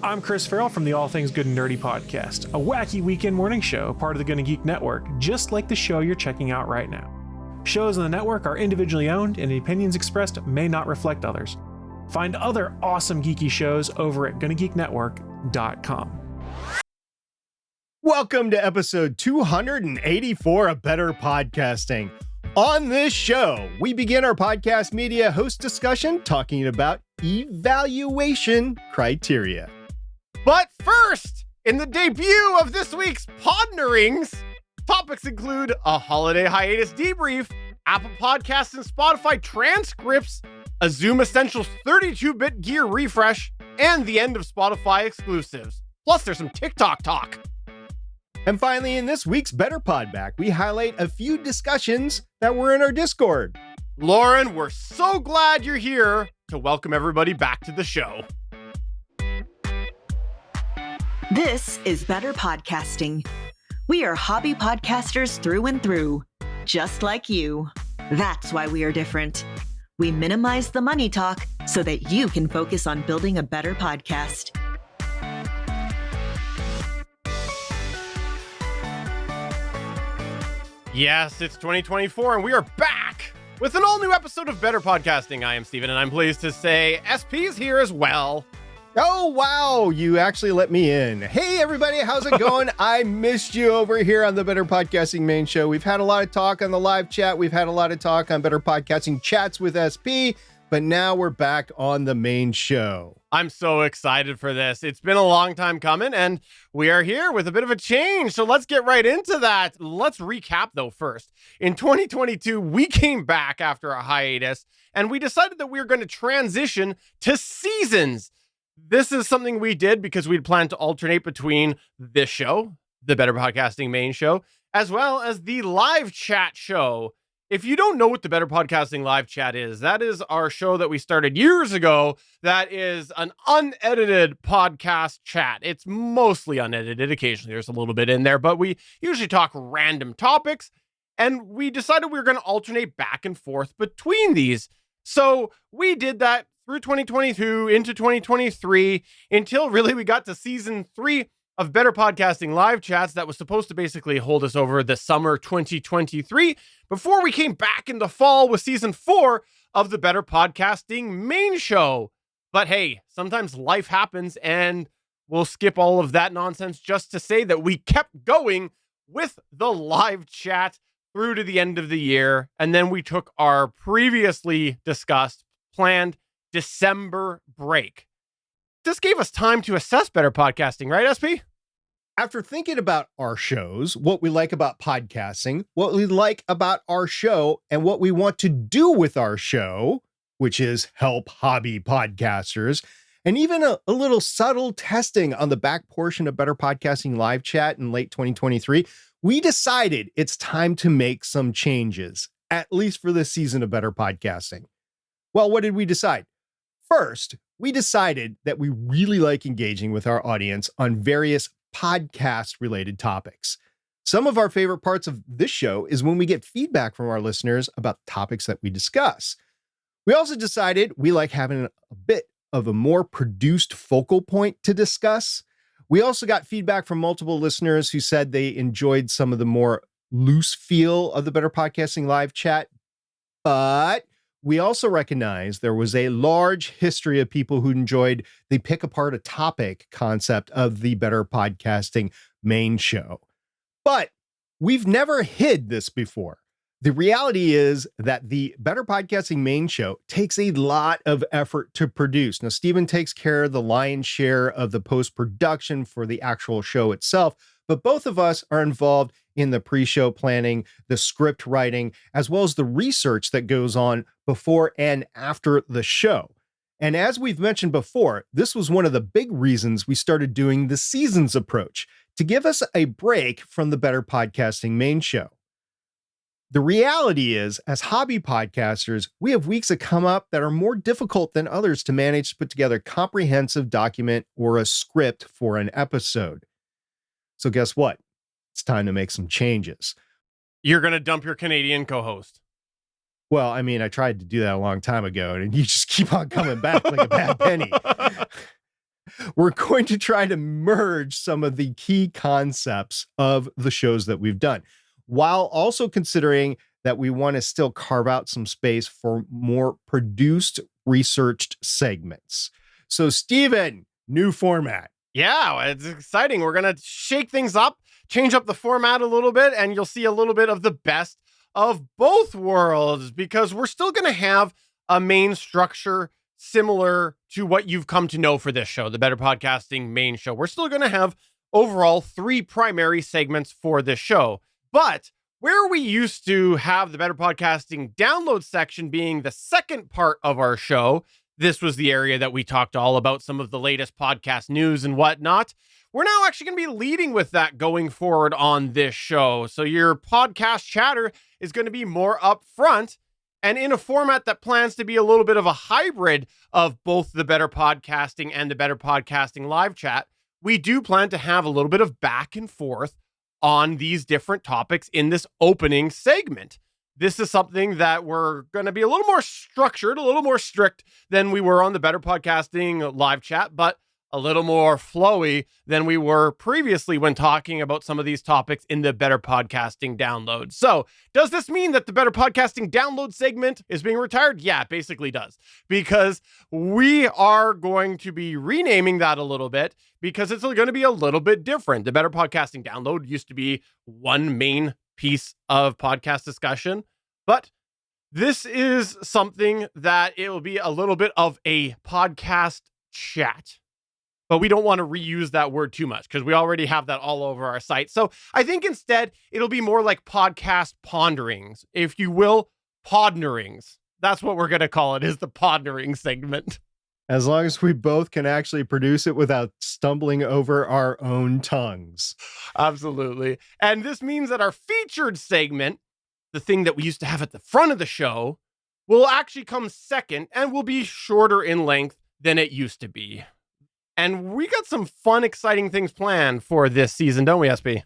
I'm Chris Farrell from the All Things Good and Nerdy podcast, a wacky weekend morning show, part of the GonnaGeek network, just like the show you're checking out right now. Shows on the network are individually owned, and the opinions expressed may not reflect others. Find other awesome geeky shows over at GonnaGeekNetwork.com. Welcome to episode 284 of Better Podcasting. On this show, we begin our podcast media host discussion talking about evaluation criteria. But first, in the debut of this week's Podnerings, topics include a holiday hiatus debrief, Apple Podcasts and Spotify transcripts, a Zoom Essentials 32-bit gear refresh, and the end of Spotify exclusives. Plus, there's some TikTok talk. And finally, in this week's Better Podback, we highlight a few discussions that were in our Discord. Lauren, we're so glad you're here to welcome everybody back to the show. This is Better Podcasting. We are hobby podcasters through and through, just like you. That's why we are different. We minimize the money talk so that you can focus on building a better podcast. Yes, it's 2024 and we are back with an all-new episode of Better Podcasting. I am Steven and I'm pleased to say SP is here as well. Oh, wow. You actually let me in. Hey, everybody. How's it going? I missed you over here on the Better Podcasting main show. We've had a lot of talk on the live chat. We've had a lot of talk on Better Podcasting chats with SP, but now we're back on the main show. I'm so excited for this. It's been a long time coming and we are here with a bit of a change. So let's get right into that. Let's recap though first. In 2022, we came back after a hiatus and we decided that we were going to transition to seasons. This is something we did because we'd planned to alternate between this show, the Better Podcasting main show, as well as the live chat show. If you don't know what the Better Podcasting live chat is, that is our show that we started years ago. That is an unedited podcast chat. It's mostly unedited. Occasionally there's a little bit in there, but we usually talk random topics. And we decided we were going to alternate back and forth between these. So we did that through 2022 into 2023 until really we got to season 3 of Better Podcasting live chats that was supposed to basically hold us over the summer 2023 before we came back in the fall with season 4 of the Better Podcasting main show. But hey, sometimes life happens and we'll skip all of that nonsense just to say that we kept going with the live chat through to the end of the year. And then we took our previously discussed planned December break. This gave us time to assess Better Podcasting, right, SP? After thinking about our shows, what we like about podcasting, what we like about our show, and what we want to do with our show, which is help hobby podcasters, and even a little subtle testing on the back portion of Better Podcasting live chat in late 2023, we decided it's time to make some changes, at least for this season of Better Podcasting. Well, what did we decide? First, we decided that we really like engaging with our audience on various podcast-related topics. Some of our favorite parts of this show is when we get feedback from our listeners about topics that we discuss. We also decided we like having a bit of a more produced focal point to discuss. We also got feedback from multiple listeners who said they enjoyed some of the more loose feel of the Better Podcasting live chat, but we also recognize there was a large history of people who enjoyed the pick apart a topic concept of the Better Podcasting main show. But we've never hid this before. The reality is that the Better Podcasting main show takes a lot of effort to produce. Now, Steven takes care of the lion's share of the post-production for the actual show itself, but both of us are involved in the pre-show planning, the script writing, as well as the research that goes on before and after the show. And as we've mentioned before, this was one of the big reasons we started doing the seasons approach, to give us a break from the Better Podcasting main show. The reality is, as hobby podcasters, we have weeks that come up that are more difficult than others to manage to put together a comprehensive document or a script for an episode. So guess what? It's time to make some changes. You're going to dump your Canadian co-host. Well, I mean, I tried to do that a long time ago, and you just keep on coming back like a bad penny. We're going to try to merge some of the key concepts of the shows that we've done, while also considering that we want to still carve out some space for more produced, researched segments. So, Stephen, new format. Yeah, it's exciting. We're going to shake things up, change up the format a little bit, and you'll see a little bit of the best of both worlds, because we're still going to have a main structure similar to what you've come to know for this show, the Better Podcasting main show. We're still going to have overall 3 primary segments for this show. But where we used to have the Better Podcasting download section being the second part of our show, this was the area that we talked all about some of the latest podcast news and whatnot. We're now actually going to be leading with that going forward on this show. So your podcast chatter is going to be more upfront and in a format that plans to be a little bit of a hybrid of both the Better Podcasting and the Better Podcasting live chat. We do plan to have a little bit of back and forth on these different topics in this opening segment. This is something that we're going to be a little more structured, a little more strict than we were on the Better Podcasting live chat, but a little more flowy than we were previously when talking about some of these topics in the Better Podcasting download. So does this mean that the Better Podcasting download segment is being retired? Yeah, it basically does, because we are going to be renaming that a little bit because it's going to be a little bit different. The Better Podcasting download used to be one main piece of podcast discussion, but this is something that it will be a little bit of a podcast chat. But we don't want to reuse that word too much because we already have that all over our site. So I think instead it'll be more like podcast ponderings, if you will, podnerings. That's what we're going to call it, is the podnering segment. As long as we both can actually produce it without stumbling over our own tongues. Absolutely. And this means that our featured segment, the thing that we used to have at the front of the show, will actually come second and will be shorter in length than it used to be. And we got some fun, exciting things planned for this season, don't we, SB?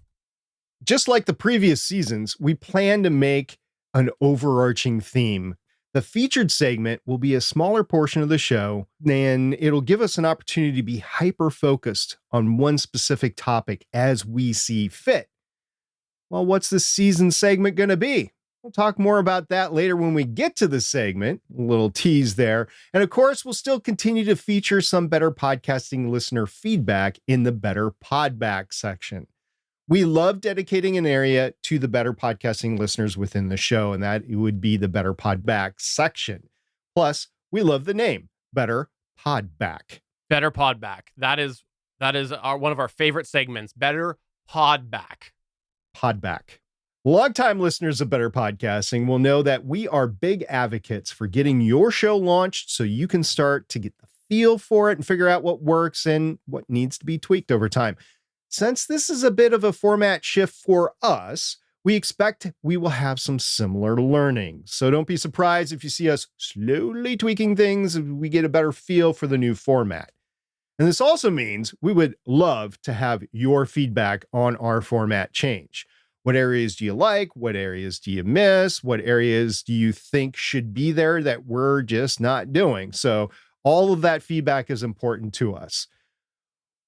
Just like the previous seasons, we plan to make an overarching theme. The featured segment will be a smaller portion of the show, and it'll give us an opportunity to be hyper-focused on one specific topic as we see fit. Well, what's the season segment going to be? We'll talk more about that later when we get to the segment. A little tease there. And of course, we'll still continue to feature some Better Podcasting listener feedback in the Better Podback section. We love dedicating an area to the Better Podcasting listeners within the show, and that would be the Better Podback section. Plus, we love the name, Better Podback. Better Podback. That is one of our favorite segments, Better Podback. Podback. Longtime listeners of Better Podcasting will know that we are big advocates for getting your show launched so you can start to get the feel for it and figure out what works and what needs to be tweaked over time. Since this is a bit of a format shift for us, we expect we will have some similar learning. So don't be surprised if you see us slowly tweaking things and we get a better feel for the new format. And this also means we would love to have your feedback on our format change. What areas do you like? What areas do you miss? What areas do you think should be there that we're just not doing? So all of that feedback is important to us.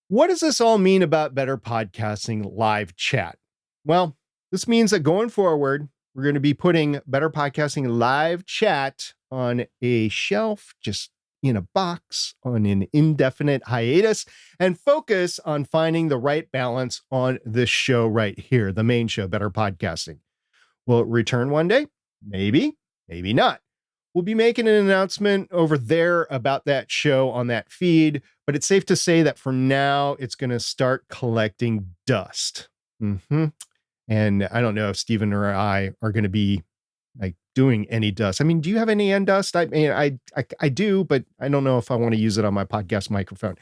What does this all mean about Better Podcasting live chat? Well, this means that going forward, we're going to be putting Better Podcasting live chat on a shelf, just in a box, on an indefinite hiatus, and focus on finding the right balance on this show right here, the main show, Better Podcasting. Will it return one day? Maybe, maybe not. We'll be making an announcement over there about that show on that feed, but it's safe to say that for now, it's going to start collecting dust. And I don't know if Stephen or I are going to be like doing any dust. I mean, do you have any end dust? I mean, I do, but I don't know if I want to use it on my podcast microphone.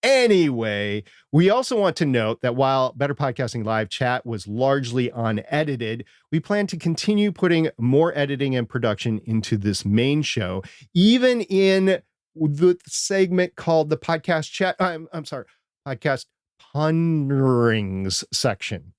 Anyway, we also want to note that while Better Podcasting Live Chat was largely unedited, we plan to continue putting more editing and production into this main show, even in the segment called the podcast chat. Podcast ponderings section.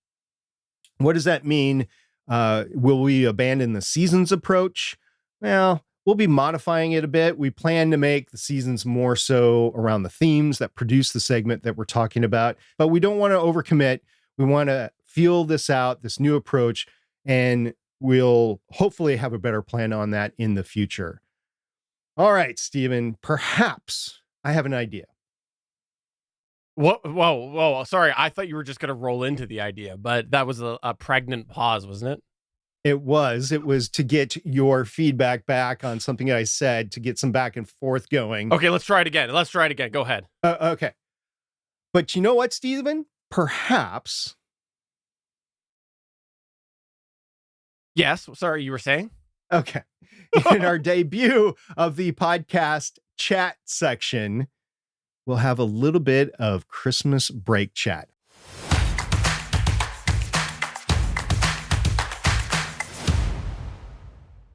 What does that mean? Will we abandon the seasons approach? Well, we'll be modifying it a bit. We plan to make the seasons more so around the themes that produce the segment that we're talking about, but we don't want to overcommit. We want to feel this out, this new approach, and we'll hopefully have a better plan on that in the future. All right, Stephen, perhaps I have an idea. Whoa. Sorry, I thought you were just going to roll into the idea, but that was a pregnant pause, wasn't it? It was to get your feedback back on something I said, to get some back and forth going. Okay, let's try it again. Go ahead. Okay. But you know what, Stephen? Perhaps. Yes. Sorry, you were saying? Okay. In our debut of the podcast chat section, we'll have a little bit of Christmas break chat.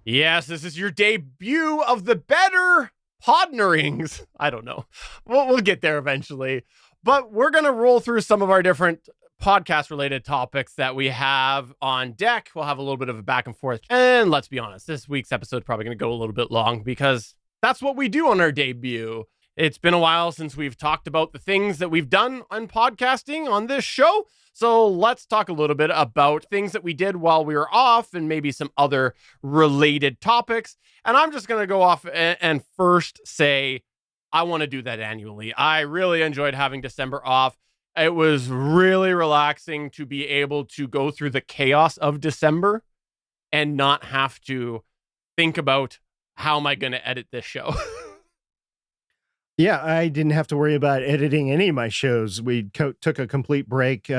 Yes, this is your debut of the Better Podnerings. I don't know. We'll get there eventually. But we're going to roll through some of our different podcast-related topics that we have on deck. We'll have a little bit of a back and forth. And let's be honest, this week's episode is probably going to go a little bit long because that's what we do on our debut. It's been a while since we've talked about the things that we've done on podcasting on this show. So let's talk a little bit about things that we did while we were off and maybe some other related topics. And I'm just going to go off and first say, I want to do that annually. I really enjoyed having December off. It was really relaxing to be able to go through the chaos of December and not have to think about how am I going to edit this show. Yeah, I didn't have to worry about editing any of my shows. We took a complete break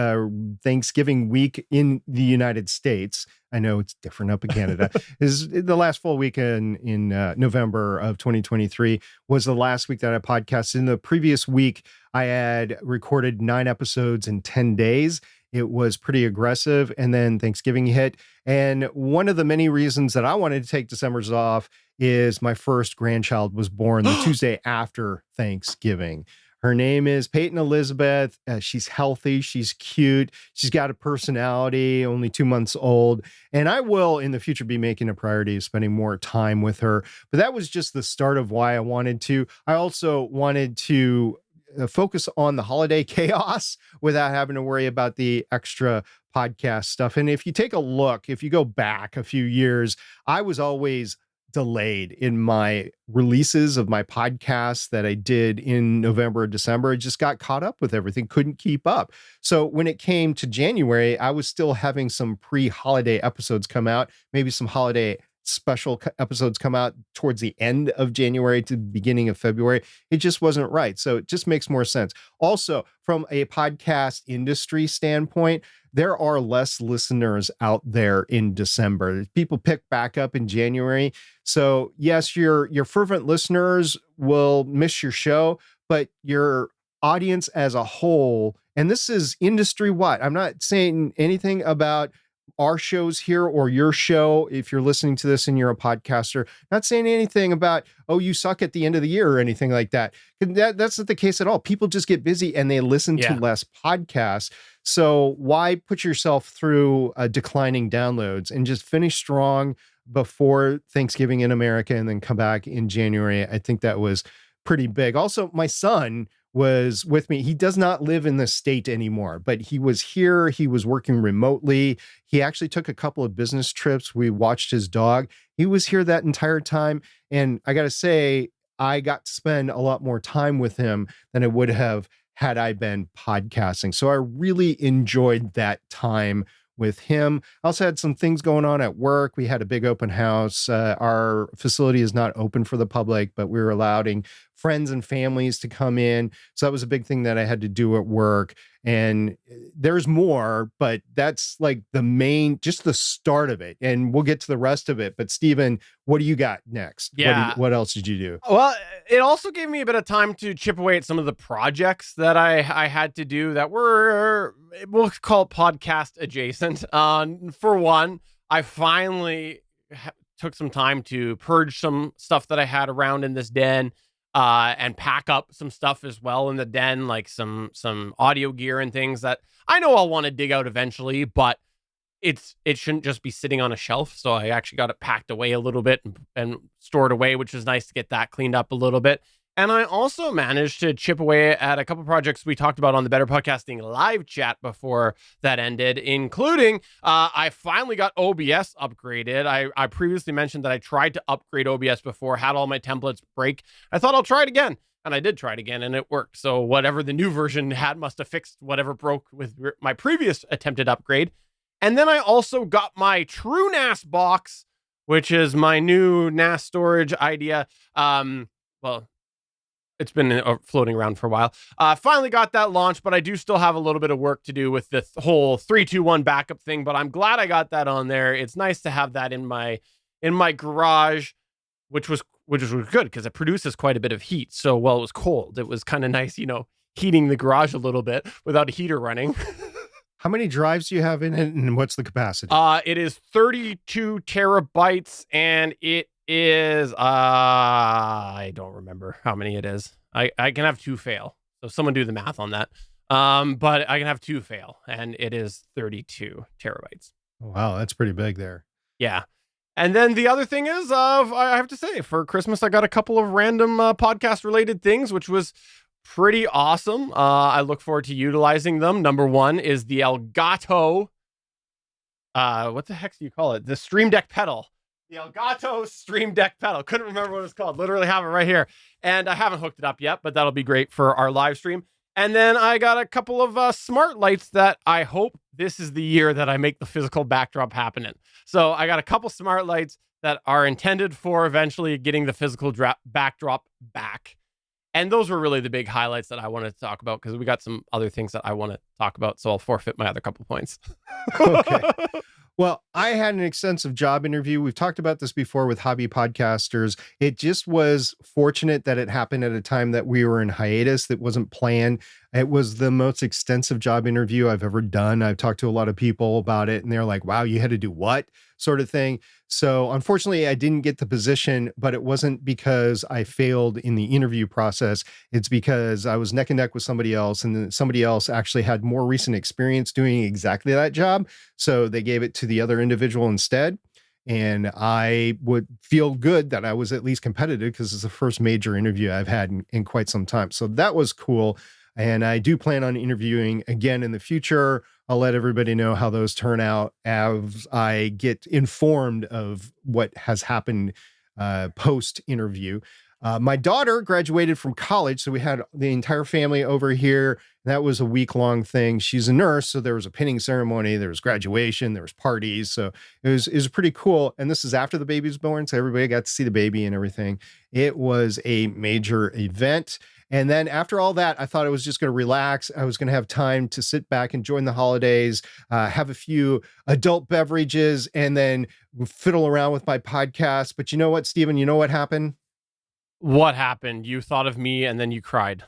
Thanksgiving week in the United States. I know it's different up in Canada. Is the last full week in November of 2023 was the last week that I podcasted. In the previous week, I had recorded 9 episodes in 10 days. It was pretty aggressive. And then Thanksgiving hit. And one of the many reasons that I wanted to take December's off is my first grandchild was born the Tuesday after Thanksgiving. Her name is Peyton Elizabeth. She's healthy. She's cute. She's got a personality, only 2 months old. And I will in the future be making a priority of spending more time with her. But that was just the start of why I wanted to. I also wanted to focus on the holiday chaos without having to worry about the extra podcast stuff. And if you take a look, if you go back a few years, I was always delayed in my releases of my podcasts that I did in November or December. I just got caught up with everything, couldn't keep up. So when it came to January, I was still having some pre-holiday episodes come out, maybe some holiday special episodes come out towards the end of January to the beginning of February. It just wasn't right. So it just makes more sense. Also, from a podcast industry standpoint, there are less listeners out there in December. People pick back up in January. So yes, your fervent listeners will miss your show, but your audience as a whole, and this is industry-wide. I'm not saying anything about our shows here or your show if you're listening to this and you're a podcaster. Not saying anything about, oh, you suck at the end of the year or anything like that. That's not the case at all. People just get busy and they listen to less podcasts. So why put yourself through declining downloads and just finish strong before Thanksgiving in America and then come back in January? I think that was pretty big. Also, my son was with me. He does not live in the state anymore, but he was here. He was working remotely. He actually took a couple of business trips. We watched his dog. He was here that entire time. And I got to say, I got to spend a lot more time with him than I would have had I been podcasting. So I really enjoyed that time with him. I also had some things going on at work. We had a big open house. Our facility is not open for the public, but we were allowing friends and families to come in. So that was a big thing that I had to do at work. And there's more, but that's like the main, just the start of it. And we'll get to the rest of it. But Stephen, what do you got next? Yeah. What else did you do? Well, it also gave me a bit of time to chip away at some of the projects that I had to do that were, we'll call it podcast adjacent. For one, I finally took some time to purge some stuff that I had around in this den. And pack up some stuff as well in the den, like some audio gear and things that I know I'll want to dig out eventually, but it shouldn't just be sitting on a shelf. So I actually got it packed away a little bit and stored away, which is nice to get that cleaned up a little bit. And I also managed to chip away at a couple projects we talked about on the Better Podcasting live chat before that ended, including I finally got OBS upgraded. I previously mentioned that I tried to upgrade OBS before, had all my templates break. I thought I'll try it again. And I did try it again and it worked. So whatever the new version had must have fixed whatever broke with my previous attempted upgrade. And then I also got my true NAS box, which is my new NAS storage idea. Well, it's been floating around for a while. Finally got that launched, but I do still have a little bit of work to do with the whole 3-2-1 backup thing. But I'm glad I got that on there. It's nice to have that in my garage, which was good because it produces quite a bit of heat. So while it was cold, it was kind of nice, heating the garage a little bit without a heater running. How many drives do you have in it, and what's the capacity? It is 32 terabytes, and it is I don't remember how many it is. I can have 2 fail. So someone do the math on that. But I can have 2 fail, and it is 32 terabytes. Wow, that's pretty big there. Yeah. And then the other thing is, I have to say, for Christmas, I got a couple of random podcast related things, which was pretty awesome. I look forward to utilizing them. Number one is the Elgato. What the heck do you call it? The Stream Deck pedal. The Elgato Stream Deck pedal. Couldn't remember what it's called. Literally have it right here. And I haven't hooked it up yet, but that'll be great for our live stream. And then I got a couple of smart lights that I hope this is the year that I make the physical backdrop happen in. So I got a couple smart lights that are intended for eventually getting the physical backdrop back. And those were really the big highlights that I wanted to talk about because we got some other things that I want to talk about. So I'll forfeit my other couple points. Okay. Well, I had an extensive job interview. We've talked about this before with hobby podcasters. It just was fortunate that it happened at a time that we were in hiatus that wasn't planned. It was the most extensive job interview I've ever done. I've talked to a lot of people about it and they're like, wow, you had to do what sort of thing. So unfortunately, I didn't get the position, but it wasn't because I failed in the interview process. It's because I was neck and neck with somebody else, and then somebody else actually had more recent experience doing exactly that job. So they gave it to the other individual instead. And I would feel good that I was at least competitive because it's the first major interview I've had in quite some time. So that was cool. And I do plan on interviewing again in the future. I'll let everybody know how those turn out as I get informed of what has happened post-interview. My daughter graduated from college, so we had the entire family over here. That was a week-long thing. She's a nurse, so there was a pinning ceremony, there was graduation, there was parties. So it was pretty cool. And this is after the baby was born, so everybody got to see the baby and everything. It was a major event. And then after all that, I thought I was just going to relax. I was going to have time to sit back, enjoy the holidays, have a few adult beverages, and then fiddle around with my podcast. But you know what, Stephen? You know what happened? What happened? You thought of me and then you cried.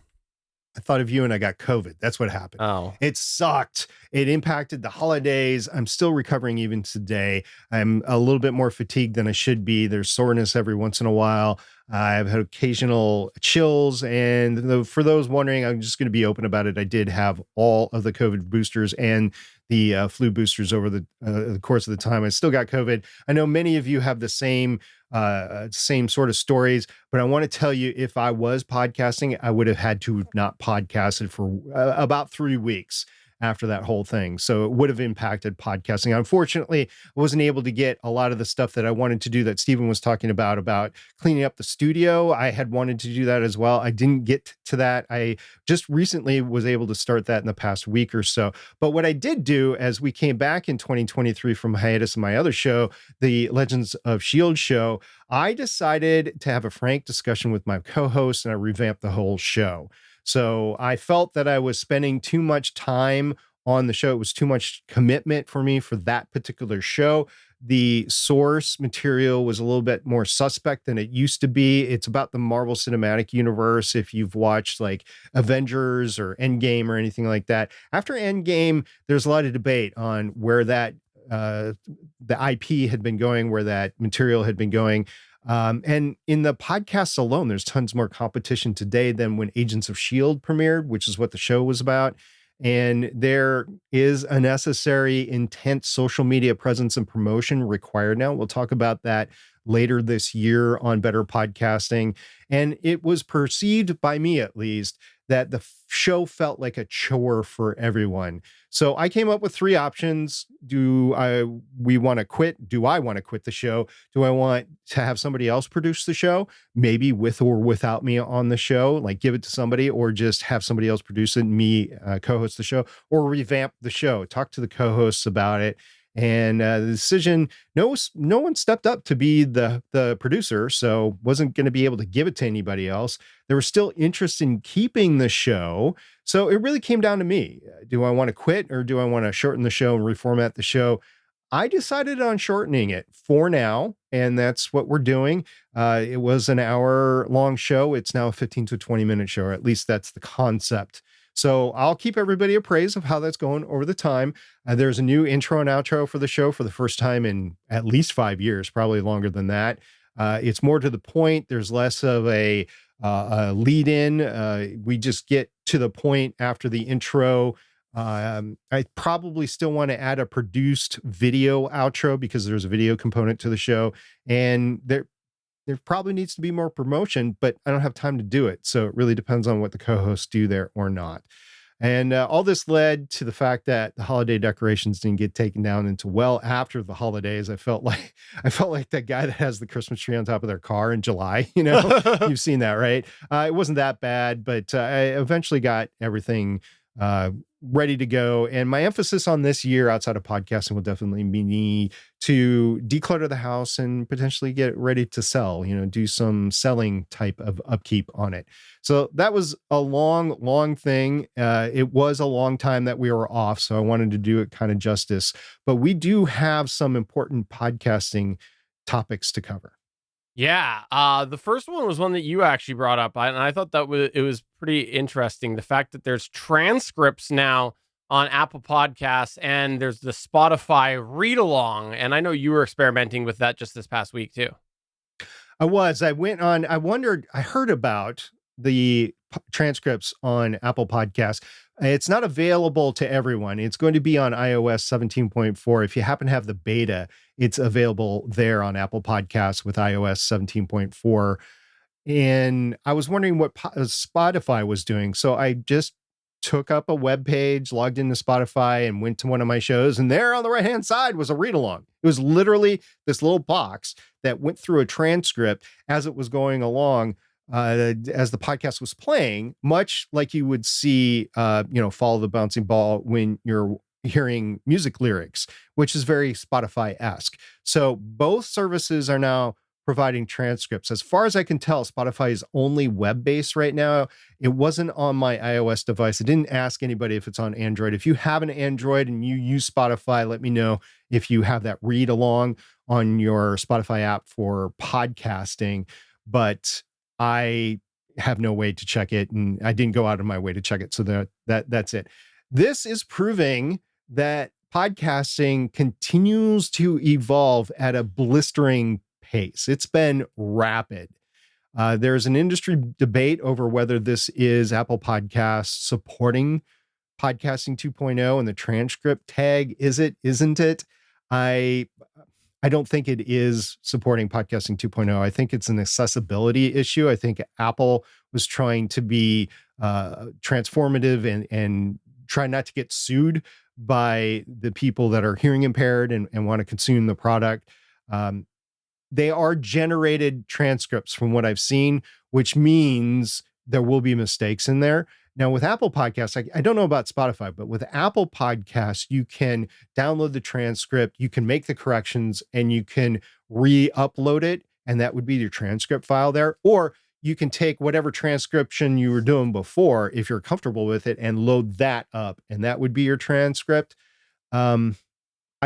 I thought of you and I got COVID. That's what happened. Oh, it sucked. It impacted the holidays. I'm still recovering even today. I'm a little bit more fatigued than I should be. There's soreness every once in a while. I've had occasional chills. And for those wondering, I'm just going to be open about it. I did have all of the COVID boosters and the flu boosters over the course of the time. I still got COVID. I know many of you have the same sort of stories, but I want to tell you, if I was podcasting, I would have had to not podcasted for about 3 weeks after that whole thing. So it would have impacted podcasting. Unfortunately, I wasn't able to get a lot of the stuff that I wanted to do that Stephen was talking about cleaning up the studio. I had wanted to do that as well. I didn't get to that. I just recently was able to start that in the past week or so. But what I did do as we came back in 2023 from hiatus in my other show, the Legends of S.H.I.E.L.D. show, I decided to have a frank discussion with my co-host and I revamped the whole show. So I felt that I was spending too much time on the show. It was too much commitment for me for that particular show. The source material was a little bit more suspect than it used to be. It's about the Marvel Cinematic Universe. If you've watched like Avengers or Endgame or anything like that, after Endgame, there's a lot of debate on where that the IP had been going, where that material had been going. And in the podcasts alone, there's tons more competition today than when Agents of S.H.I.E.L.D. premiered, which is what the show was about. And there is a necessary intense social media presence and promotion required now. We'll talk about that later this year on Better Podcasting. And it was perceived by me, at least, that the show felt like a chore for everyone. So I came up with 3 options. Do we want to quit? Do I want to quit the show? Do I want to have somebody else produce the show? Maybe with or without me on the show, like give it to somebody, or just have somebody else produce it and me co-host the show, or revamp the show, talk to the co-hosts about it. And the decision, no one stepped up to be the producer, so wasn't going to be able to give it to anybody else. There was still interest in keeping the show. So it really came down to me. Do I want to quit, or do I want to shorten the show and reformat the show? I decided on shortening it for now, and that's what we're doing. It was an hour-long show. It's now a 15 to 20-minute show, or at least that's the concept. So I'll keep everybody appraised of how that's going over the time. There's a new intro and outro for the show for the first time in at least 5 years, probably longer than that. It's more to the point. There's less of a lead in. We just get to the point after the intro. I probably still want to add a produced video outro because there's a video component to the show, and there probably needs to be more promotion, but I don't have time to do it. So it really depends on what the co-hosts do there or not. And all this led to the fact that the holiday decorations didn't get taken down until well after the holidays. I felt like that guy that has the Christmas tree on top of their car in July. You know, you've seen that, right? It wasn't that bad, but I eventually got everything ready to go. And my emphasis on this year outside of podcasting will definitely be to declutter the house and potentially get it ready to sell, do some selling type of upkeep on it. So that was a long thing. It was a long time that we were off, so I wanted to do it kind of justice. But we do have some important podcasting topics to cover. Yeah, the first one was one that you actually brought up, and I thought that it was pretty interesting. The fact that there's transcripts now on Apple Podcasts, and there's the Spotify read along. And I know you were experimenting with that just this past week too. I heard about the transcripts on Apple Podcasts. It's not available to everyone. It's going to be on iOS 17.4. If you happen to have the beta, it's available there on Apple Podcasts with iOS 17.4. And I was wondering what Spotify was doing. So I just took up a web page, logged into Spotify, and went to one of my shows. And there on the right-hand side was a read-along. It was literally this little box that went through a transcript as it was going along, as the podcast was playing, much like you would see, Follow the Bouncing Ball when you're hearing music lyrics, which is very Spotify-esque. So both services are now providing transcripts. As far as I can tell, Spotify is only web-based right now. It wasn't on my iOS device. I didn't ask anybody if it's on Android. If you have an Android and you use Spotify, let me know if you have that read along on your Spotify app for podcasting. But I have no way to check it, and I didn't go out of my way to check it. So that's it. This is proving that podcasting continues to evolve at a blistering pace. It's been rapid. There's an industry debate over whether this is Apple Podcasts supporting Podcasting 2.0 and the transcript tag. Is it? Isn't it? I don't think it is supporting Podcasting 2.0. I think it's an accessibility issue. I think Apple was trying to be transformative and try not to get sued by the people that are hearing impaired and want to consume the product. They are generated transcripts from what I've seen, which means there will be mistakes in there. Now, with Apple Podcasts, I don't know about Spotify, but with Apple Podcasts, you can download the transcript, you can make the corrections, and you can re-upload it, and that would be your transcript file there. Or you can take whatever transcription you were doing before, if you're comfortable with it, and load that up, and that would be your transcript. I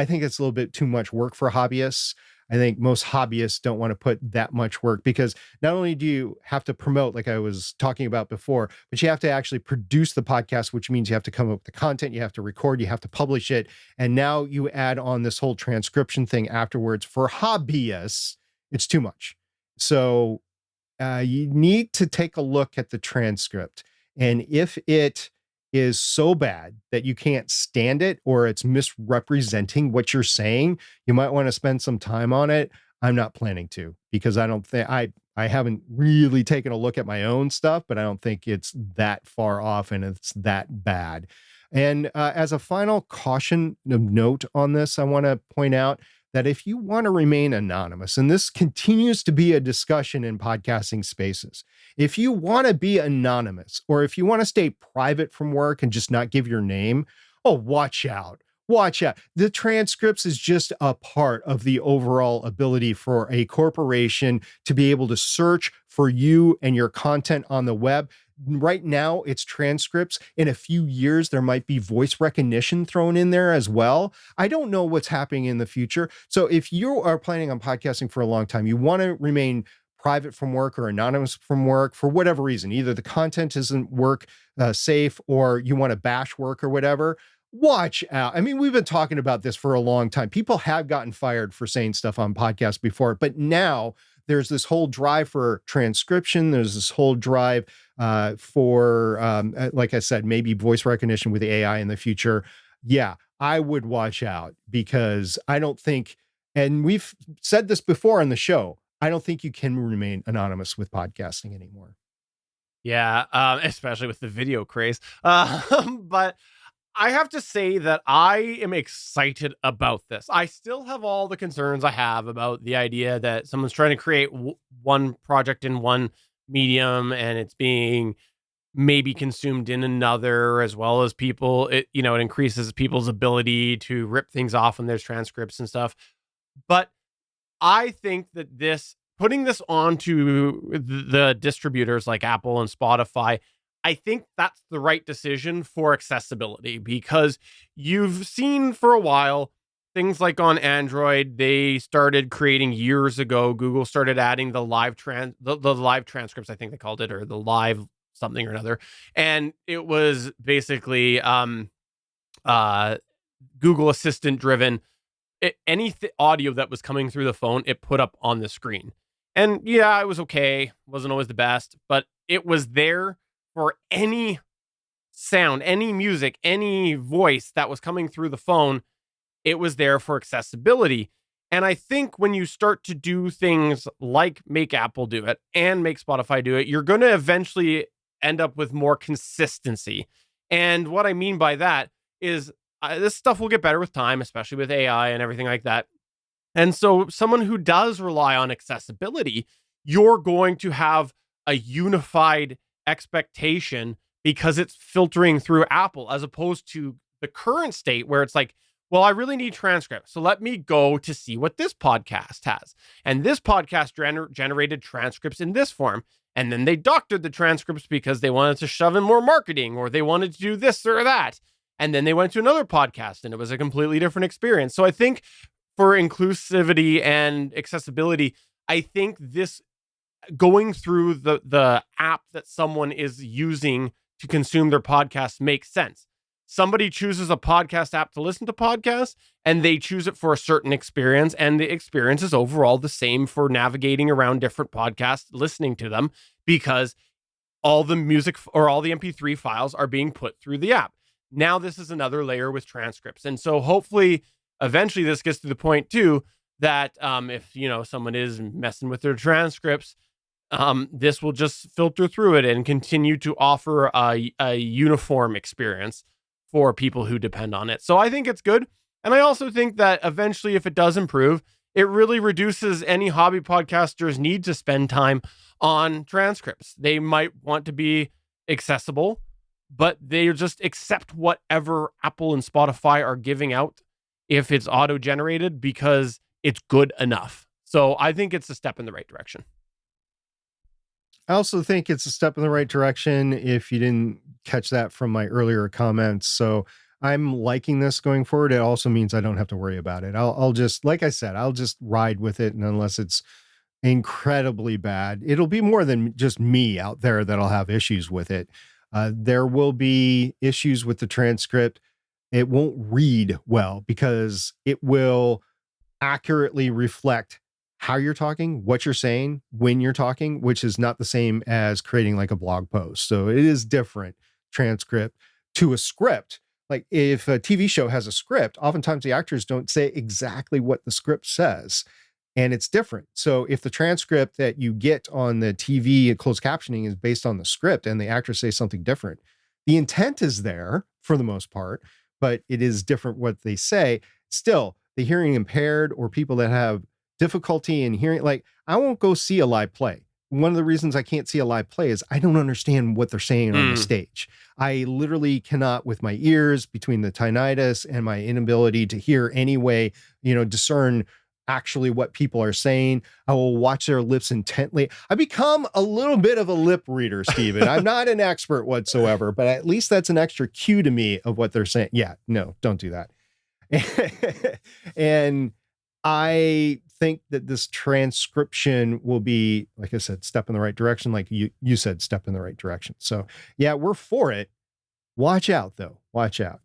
think it's a little bit too much work for hobbyists. I think most hobbyists don't want to put that much work, because not only do you have to promote, like I was talking about before, but you have to actually produce the podcast, which means you have to come up with the content, you have to record, you have to publish it. And now you add on this whole transcription thing afterwards. For hobbyists, it's too much. So you need to take a look at the transcript. And if it is so bad that you can't stand it or it's misrepresenting what you're saying, you might want to spend some time on it. I'm not planning to, because I don't think I haven't really taken a look at my own stuff, but I don't think it's that far off and it's that bad. And as a final caution note on this, I want to point out that if you want to remain anonymous, and this continues to be a discussion in podcasting spaces, if you want to be anonymous, or if you want to stay private from work and just not give your name, oh, watch out. Watch out. The transcripts is just a part of the overall ability for a corporation to be able to search for you and your content on the web. Right now, it's transcripts. In a few years, there might be voice recognition thrown in there as well. I don't know what's happening in the future. So if you are planning on podcasting for a long time, you want to remain private from work or anonymous from work for whatever reason, either the content isn't work safe or you want to bash work or whatever, watch out. I mean, we've been talking about this for a long time. People have gotten fired for saying stuff on podcasts before, but now there's this whole drive for transcription. There's this whole drive for, like I said, maybe voice recognition with AI in the future. Yeah, I would watch out, because I don't think, and we've said this before on the show, I don't think you can remain anonymous with podcasting anymore. Yeah, especially with the video craze. But I have to say that I am excited about this. I still have all the concerns I have about the idea that someone's trying to create one project in one medium and it's being maybe consumed in another, as well as people, it increases people's ability to rip things off when there's transcripts and stuff. But I think that putting this onto the distributors like Apple and Spotify, I think that's the right decision for accessibility, because you've seen for a while things like on Android, they started creating years ago. Google started adding the live transcripts, I think they called it, or the live something or another, and it was basically Google Assistant driven. Any audio that was coming through the phone, it put up on the screen, and yeah, it was okay. Wasn't always the best, but it was there for any sound, any music, any voice that was coming through the phone. It was there for accessibility. And I think when you start to do things like make Apple do it and make Spotify do it, you're going to eventually end up with more consistency. And what I mean by that is this stuff will get better with time, especially with AI and everything like that. And so someone who does rely on accessibility, you're going to have a unified expectation because it's filtering through Apple, as opposed to the current state where it's like, well, I really need transcripts, so let me go to see what this podcast has. And this podcast generated transcripts in this form. And then they doctored the transcripts because they wanted to shove in more marketing, or they wanted to do this or that. And then they went to another podcast and it was a completely different experience. So I think for inclusivity and accessibility, I think this going through the app that someone is using to consume their podcast makes sense. Somebody chooses a podcast app to listen to podcasts, and they choose it for a certain experience, and the experience is overall the same for navigating around different podcasts, listening to them, because all the music or all the MP3 files are being put through the app. Now this is another layer with transcripts. And so hopefully eventually this gets to the point too that if someone is messing with their transcripts, this will just filter through it and continue to offer a uniform experience for people who depend on it. So I think it's good. And I also think that eventually, if it does improve, it really reduces any hobby podcaster's need to spend time on transcripts. They might want to be accessible, but they just accept whatever Apple and Spotify are giving out if it's auto-generated, because it's good enough. So I think it's a step in the right direction. I also think it's a step in the right direction if you didn't catch that from my earlier comments. So I'm liking this going forward. It also means I don't have to worry about it. I'll just, like I said, I'll just ride with it. And unless it's incredibly bad, it'll be more than just me out there that'll have issues with it. There will be issues with the transcript. It won't read well because it will accurately reflect how you're talking, what you're saying, when you're talking, which is not the same as creating like a blog post. So it is different transcript. to a script. Like if a TV show has a script, oftentimes the actors don't say exactly what the script says, and it's different. So if the transcript that you get on the TV closed captioning is based on the script and the actors say something different, the intent is there for the most part, but it is different what they say. Still, the hearing impaired or people that have difficulty in hearing, like I won't go see a live play. One of the reasons I can't see a live play is I don't understand what they're saying on the stage. I literally cannot, with my ears, between the tinnitus and my inability to hear anyway, discern actually what people are saying. I will watch their lips intently. I become a little bit of a lip reader, Stephen. I'm not an expert whatsoever, but at least that's an extra cue to me of what they're saying. Yeah, no, don't do that. And I think that this transcription will be, like I said, step in the right direction. Like you said, step in the right direction. So yeah, we're for it. Watch out though. Watch out.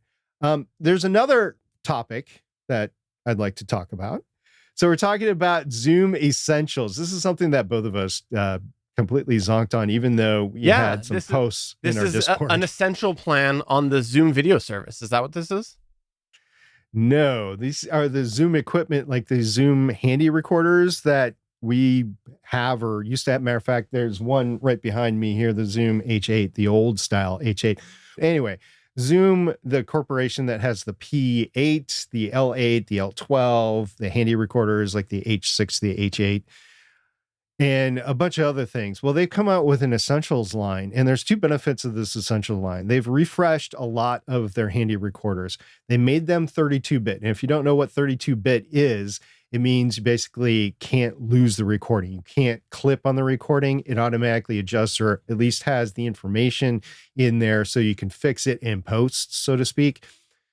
There's another topic that I'd like to talk about. So we're talking about Zoom Essentials. This is something that both of us completely zonked on, even though we had some posts in our Discord. This is an essential plan on the Zoom video service. Is that what this is? No, these are the Zoom equipment, like the Zoom handy recorders that we have or used to have. Matter of fact, there's one right behind me here, the Zoom H8, the old style H8. Anyway, Zoom, the corporation that has the P8, the L8, the L12, the handy recorders like the H6, the H8, and a bunch of other things. Well, they've come out with an Essentials line, and there's two benefits of this Essential line. They've refreshed a lot of their handy recorders. They made them 32-bit. And if you don't know what 32-bit is, it means you basically can't lose the recording. You can't clip on the recording. It automatically adjusts, or at least has the information in there so you can fix it in post, so to speak.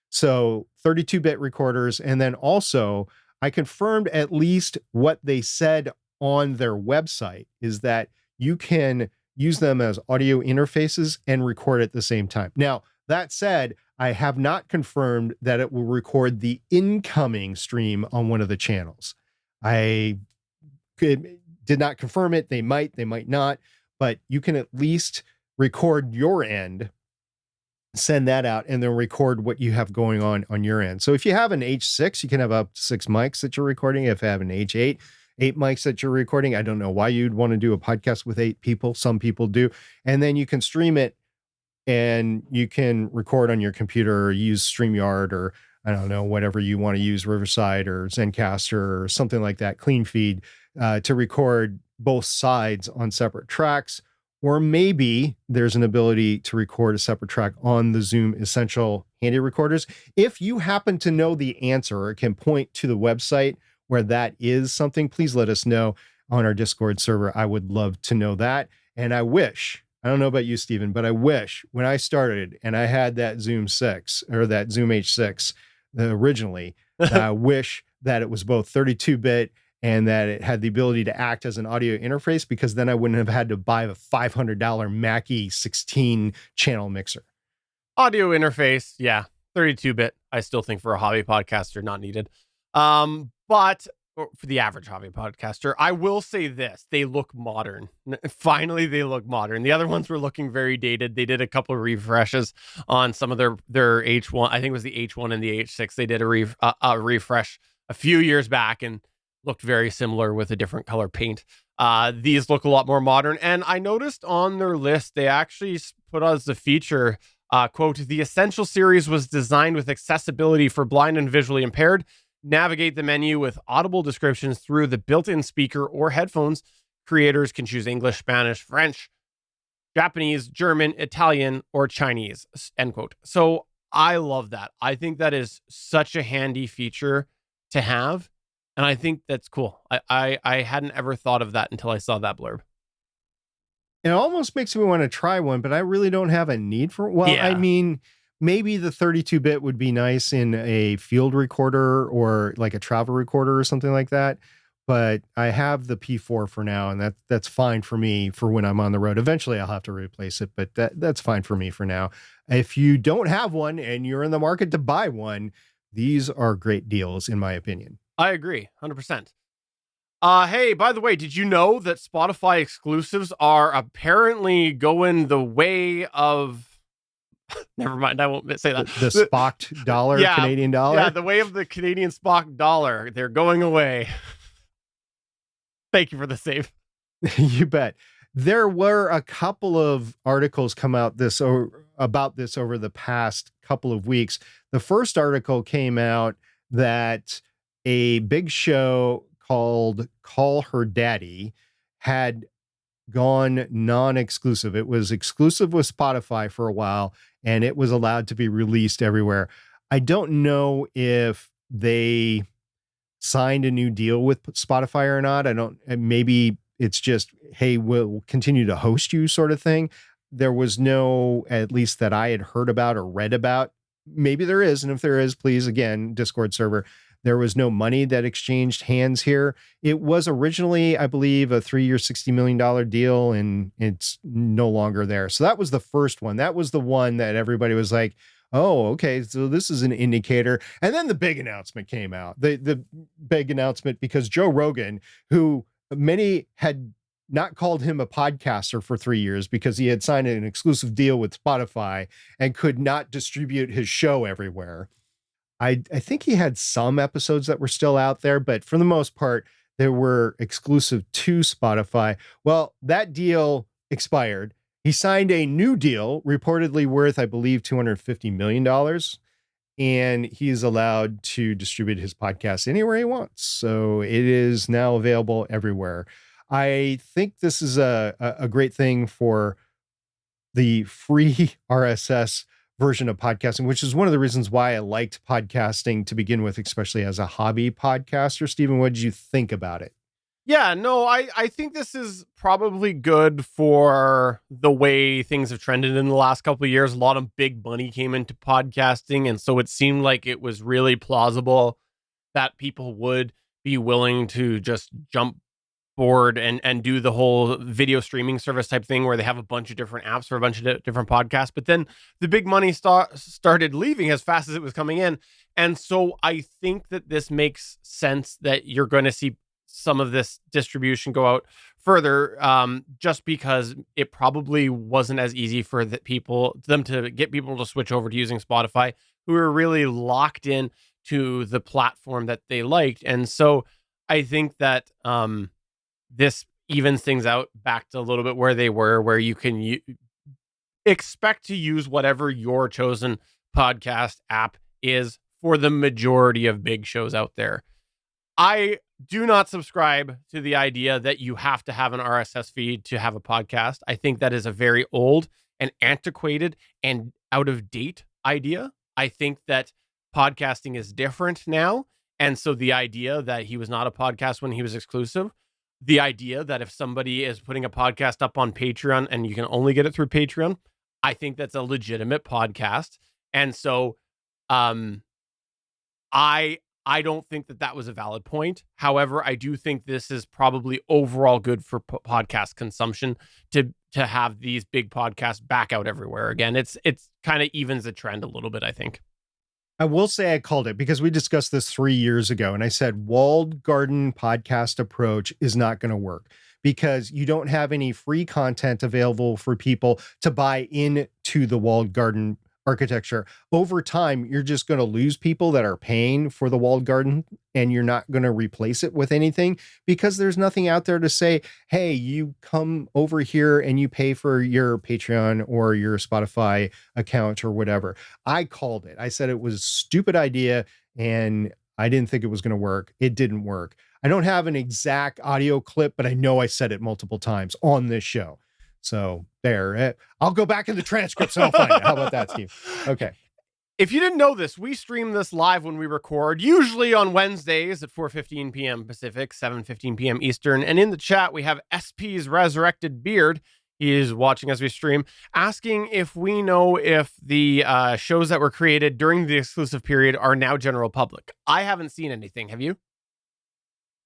So 32-bit recorders. And then also, I confirmed at least what they said on their website is that you can use them as audio interfaces and record at the same time. Now, that said, I have not confirmed that it will record the incoming stream on one of the channels. I did not confirm it. They might not, but you can at least record your end, send that out, and then record what you have going on your end. So if you have an H6, you can have up to 6 mics that you're recording. If you have an H8, 8 mics that you're recording. I don't know why you'd want to do a podcast with 8 people. Some people do. And then you can stream it and you can record on your computer or use StreamYard or I don't know, whatever you want to use, Riverside or Zencaster or something like that, Clean Feed, to record both sides on separate tracks. Or maybe there's an ability to record a separate track on the Zoom Essential handy recorders. If you happen to know the answer or can point to the website where that is something, please let us know on our Discord server. I would love to know that. And I wish, I don't know about you, Stephen, but I wish when I started and I had that Zoom 6 or that Zoom H6 originally, I wish that it was both 32-bit and that it had the ability to act as an audio interface, because then I wouldn't have had to buy a $500 Mackie 16 channel mixer. Audio interface, yeah. 32-bit, I still think for a hobby podcaster, not needed. But for the average hobby podcaster, I will say this. They look modern. Finally, they look modern. The other ones were looking very dated. They did a couple of refreshes on some of their H1. I think it was the H1 and the H6. They did a refresh a few years back and looked very similar with a different color paint. These look a lot more modern. And I noticed on their list, they actually put as the feature, quote, "The Essential series was designed with accessibility for blind and visually impaired. Navigate the menu with audible descriptions through the built-in speaker or headphones. Creators can choose English, Spanish, French, Japanese, German, Italian, or Chinese," end quote. So I love that. I think that is such a handy feature to have. And I think that's cool. I hadn't ever thought of that until I saw that blurb. It almost makes me want to try one, but I really don't have a need for it. Well, yeah. I mean, maybe the 32-bit would be nice in a field recorder or like a travel recorder or something like that. But I have the P4 for now, and that's fine for me for when I'm on the road. Eventually, I'll have to replace it, but that's fine for me for now. If you don't have one and you're in the market to buy one, these are great deals, in my opinion. I agree, 100%. Hey, by the way, did you know that Spotify exclusives are apparently going the way of Never mind. I won't say that. The spocked dollar, Yeah, Canadian dollar. Yeah, the way of the Canadian Spock dollar. They're going away. Thank you for the save. You bet. There were a couple of articles come out about this over the past couple of weeks. The first article came out that a big show called Call Her Daddy had gone non-exclusive. It was exclusive with Spotify for a while, and it was allowed to be released everywhere. I don't know if they signed a new deal with Spotify or not. Maybe it's just, hey, we'll continue to host you sort of thing. There was no, at least that I had heard about or read about. Maybe there is. And if there is, please, again, Discord server. There was no money that exchanged hands here. It was originally, I believe, a 3-year, $60 million deal, and it's no longer there. So that was the first one. That was the one that everybody was like, oh, okay, so this is an indicator. And then the big announcement came out. The big announcement, because Joe Rogan, who many had not called him a podcaster for 3 years because he had signed an exclusive deal with Spotify and could not distribute his show everywhere. I think he had some episodes that were still out there, but for the most part, they were exclusive to Spotify. Well, that deal expired. He signed a new deal, reportedly worth, I believe, $250 million. And he's allowed to distribute his podcast anywhere he wants. So it is now available everywhere. I think this is a great thing for the free RSS version of podcasting, which is one of the reasons why I liked podcasting to begin with, especially as a hobby podcaster. Stephen, what did you think about it? Yeah, no, I think this is probably good for the way things have trended in the last couple of years. A lot of big money came into podcasting, and so it seemed like it was really plausible that people would be willing to just jump board and do the whole video streaming service type thing where they have a bunch of different apps for a bunch of different podcasts. But then the big money started leaving as fast as it was coming in. And so I think that this makes sense that you're going to see some of this distribution go out further, just because it probably wasn't as easy for them to get people to switch over to using Spotify, who are really locked in to the platform that they liked. And so I think that this evens things out back to a little bit where they were, where you can expect to use whatever your chosen podcast app is for the majority of big shows out there. I do not subscribe to the idea that you have to have an RSS feed to have a podcast. I think that is a very old and antiquated and out of date idea. I think that podcasting is different now. And so the idea that he was not a podcast when he was exclusive, the idea that if somebody is putting a podcast up on Patreon and you can only get it through Patreon, I think that's a legitimate podcast. And so I don't think that was a valid point. However, I do think this is probably overall good for podcast consumption to have these big podcasts back out everywhere again. It's kind of evens the trend a little bit, I think. I will say I called it because we discussed this 3 years ago, and I said walled garden podcast approach is not going to work because you don't have any free content available for people to buy into the walled garden architecture. Over time, you're just going to lose people that are paying for the walled garden, and you're not going to replace it with anything because there's nothing out there to say, hey, you come over here and you pay for your Patreon or your Spotify account or whatever. I called it. I said it was a stupid idea and I didn't think it was going to work. It didn't work. I don't have an exact audio clip, but I know I said it multiple times on this show. So there, I'll go back in the transcripts and I'll find it. How about that, Steve? Okay. If you didn't know this, we stream this live when we record, usually on Wednesdays at 4:15 p.m. Pacific, 7:15 p.m. Eastern. And in the chat, we have SP's Resurrected Beard. He is watching as we stream, asking if we know if the shows that were created during the exclusive period are now general public. I haven't seen anything. Have you?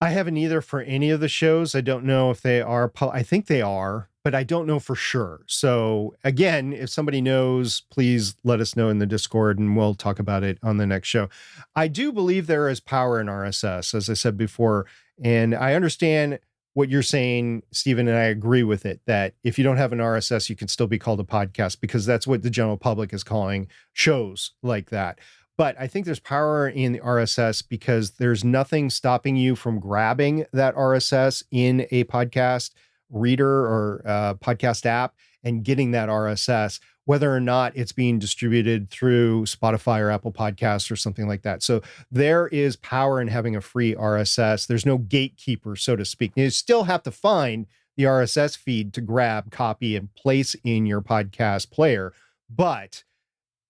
I haven't either for any of the shows. I don't know if they are. I think they are, but I don't know for sure. So again, if somebody knows, please let us know in the Discord and we'll talk about it on the next show. I do believe there is power in RSS, as I said before, and I understand what you're saying, Stephen, and I agree with it, that if you don't have an RSS, you can still be called a podcast, because that's what the general public is calling shows like that. But I think there's power in the RSS, because there's nothing stopping you from grabbing that RSS in a podcast reader or podcast app and getting that RSS, whether or not it's being distributed through Spotify or Apple Podcasts or something like that. So there is power in having a free RSS. There's no gatekeeper, so to speak. You still have to find the RSS feed to grab, copy, and place in your podcast player, but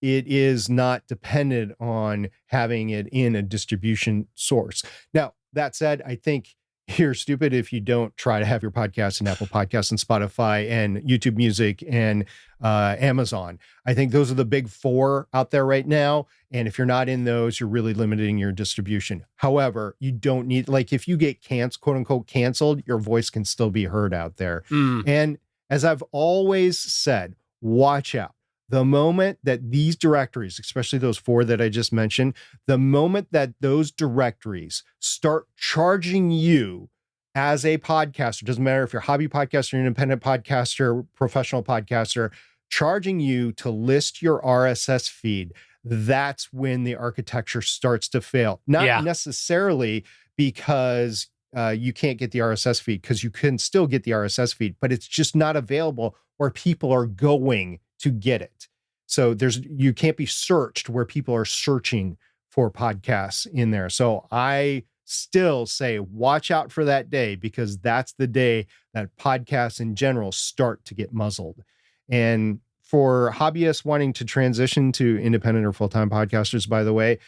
it is not dependent on having it in a distribution source. Now, that said, I think you're stupid if you don't try to have your podcast in Apple Podcasts and Spotify and YouTube Music and Amazon. I think those are the big four out there right now. And if you're not in those, you're really limiting your distribution. However, you don't need, like, if you get quote unquote canceled, your voice can still be heard out there. And as I've always said, watch out. The moment that these directories, especially those four that I just mentioned, the moment that those directories start charging you as a podcaster, doesn't matter if you're a hobby podcaster, independent podcaster, professional podcaster, charging you to list your RSS feed, that's when the architecture starts to fail. Not necessarily because you can't get the RSS feed, because you can still get the RSS feed, but it's just not available where people are going to get it. So you can't be searched where people are searching for podcasts in there. So I still say, watch out for that day, because that's the day that podcasts in general start to get muzzled. And for hobbyists wanting to transition to independent or full-time podcasters, by the way,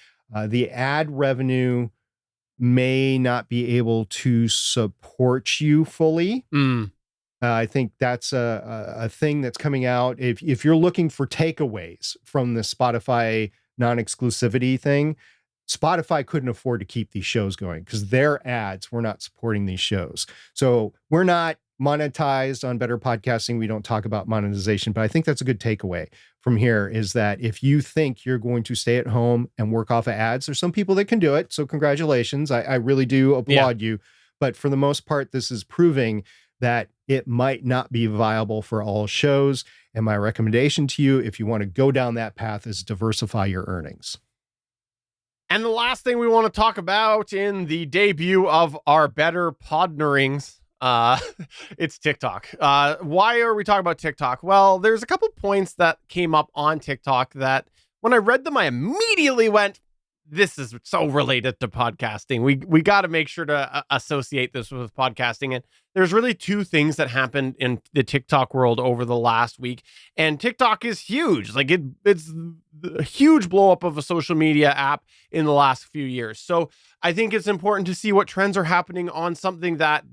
the ad revenue may not be able to support you fully. I think that's a thing that's coming out. If you're looking for takeaways from the Spotify non-exclusivity thing, Spotify couldn't afford to keep these shows going because their ads were not supporting these shows. So we're not monetized on Better Podcasting. We don't talk about monetization, but I think that's a good takeaway from here, is that if you think you're going to stay at home and work off of ads, there's some people that can do it. So congratulations. I really do applaud you. But for the most part, this is proving that it might not be viable for all shows. And my recommendation to you, if you want to go down that path, is diversify your earnings. And the last thing we want to talk about in the debut of our Better Podnerings, it's TikTok. Why are we talking about TikTok? Well, there's a couple points that came up on TikTok that when I read them, I immediately went, this is so related to podcasting. We got to make sure to associate this with podcasting. And there's really two things that happened in the TikTok world over the last week. And TikTok is huge. Like it's a huge blow up of a social media app in the last few years. So I think it's important to see what trends are happening on something that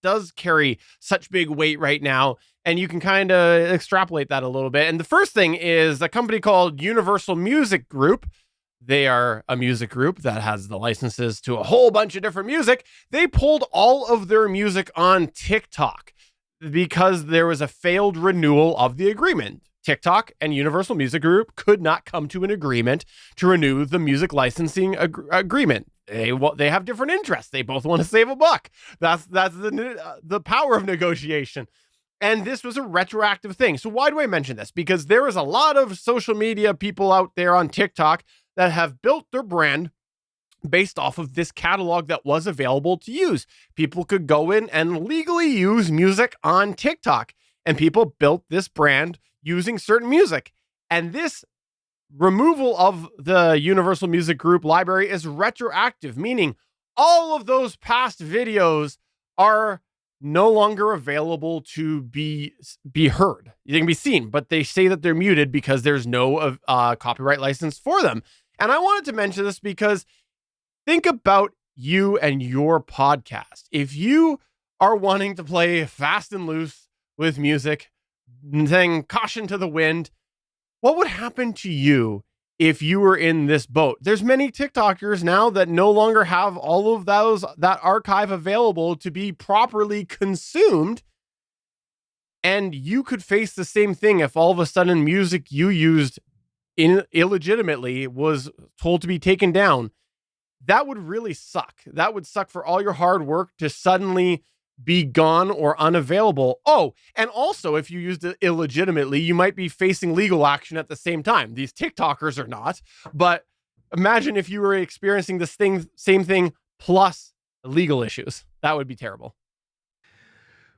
does carry such big weight right now. And you can kind of extrapolate that a little bit. And the first thing is a company called Universal Music Group. They are a music group that has the licenses to a whole bunch of different music. They pulled all of their music on TikTok because there was a failed renewal of the agreement. TikTok and Universal Music Group could not come to an agreement to renew the music licensing agreement. They have different interests. They both want to save a buck. That's the power of negotiation. And this was a retroactive thing. So why do I mention this? Because there is a lot of social media people out there on TikTok that have built their brand based off of this catalog that was available to use. People could go in and legally use music on TikTok, and people built this brand using certain music. And this removal of the Universal Music Group library is retroactive, meaning all of those past videos are no longer available to be heard. They can be seen, but they say that they're muted because there's no copyright license for them. And I wanted to mention this because think about you and your podcast. If you are wanting to play fast and loose with music, saying caution to the wind, what would happen to you if you were in this boat? There's many TikTokers now that no longer have all of that archive available to be properly consumed. And you could face the same thing if all of a sudden music you used illegitimately was told to be taken down. That would really suck. That would suck for all your hard work to suddenly be gone or unavailable. Oh, and also if you used it illegitimately, you might be facing legal action at the same time. These TikTokers are not, but imagine if you were experiencing this same thing plus legal issues. That would be terrible.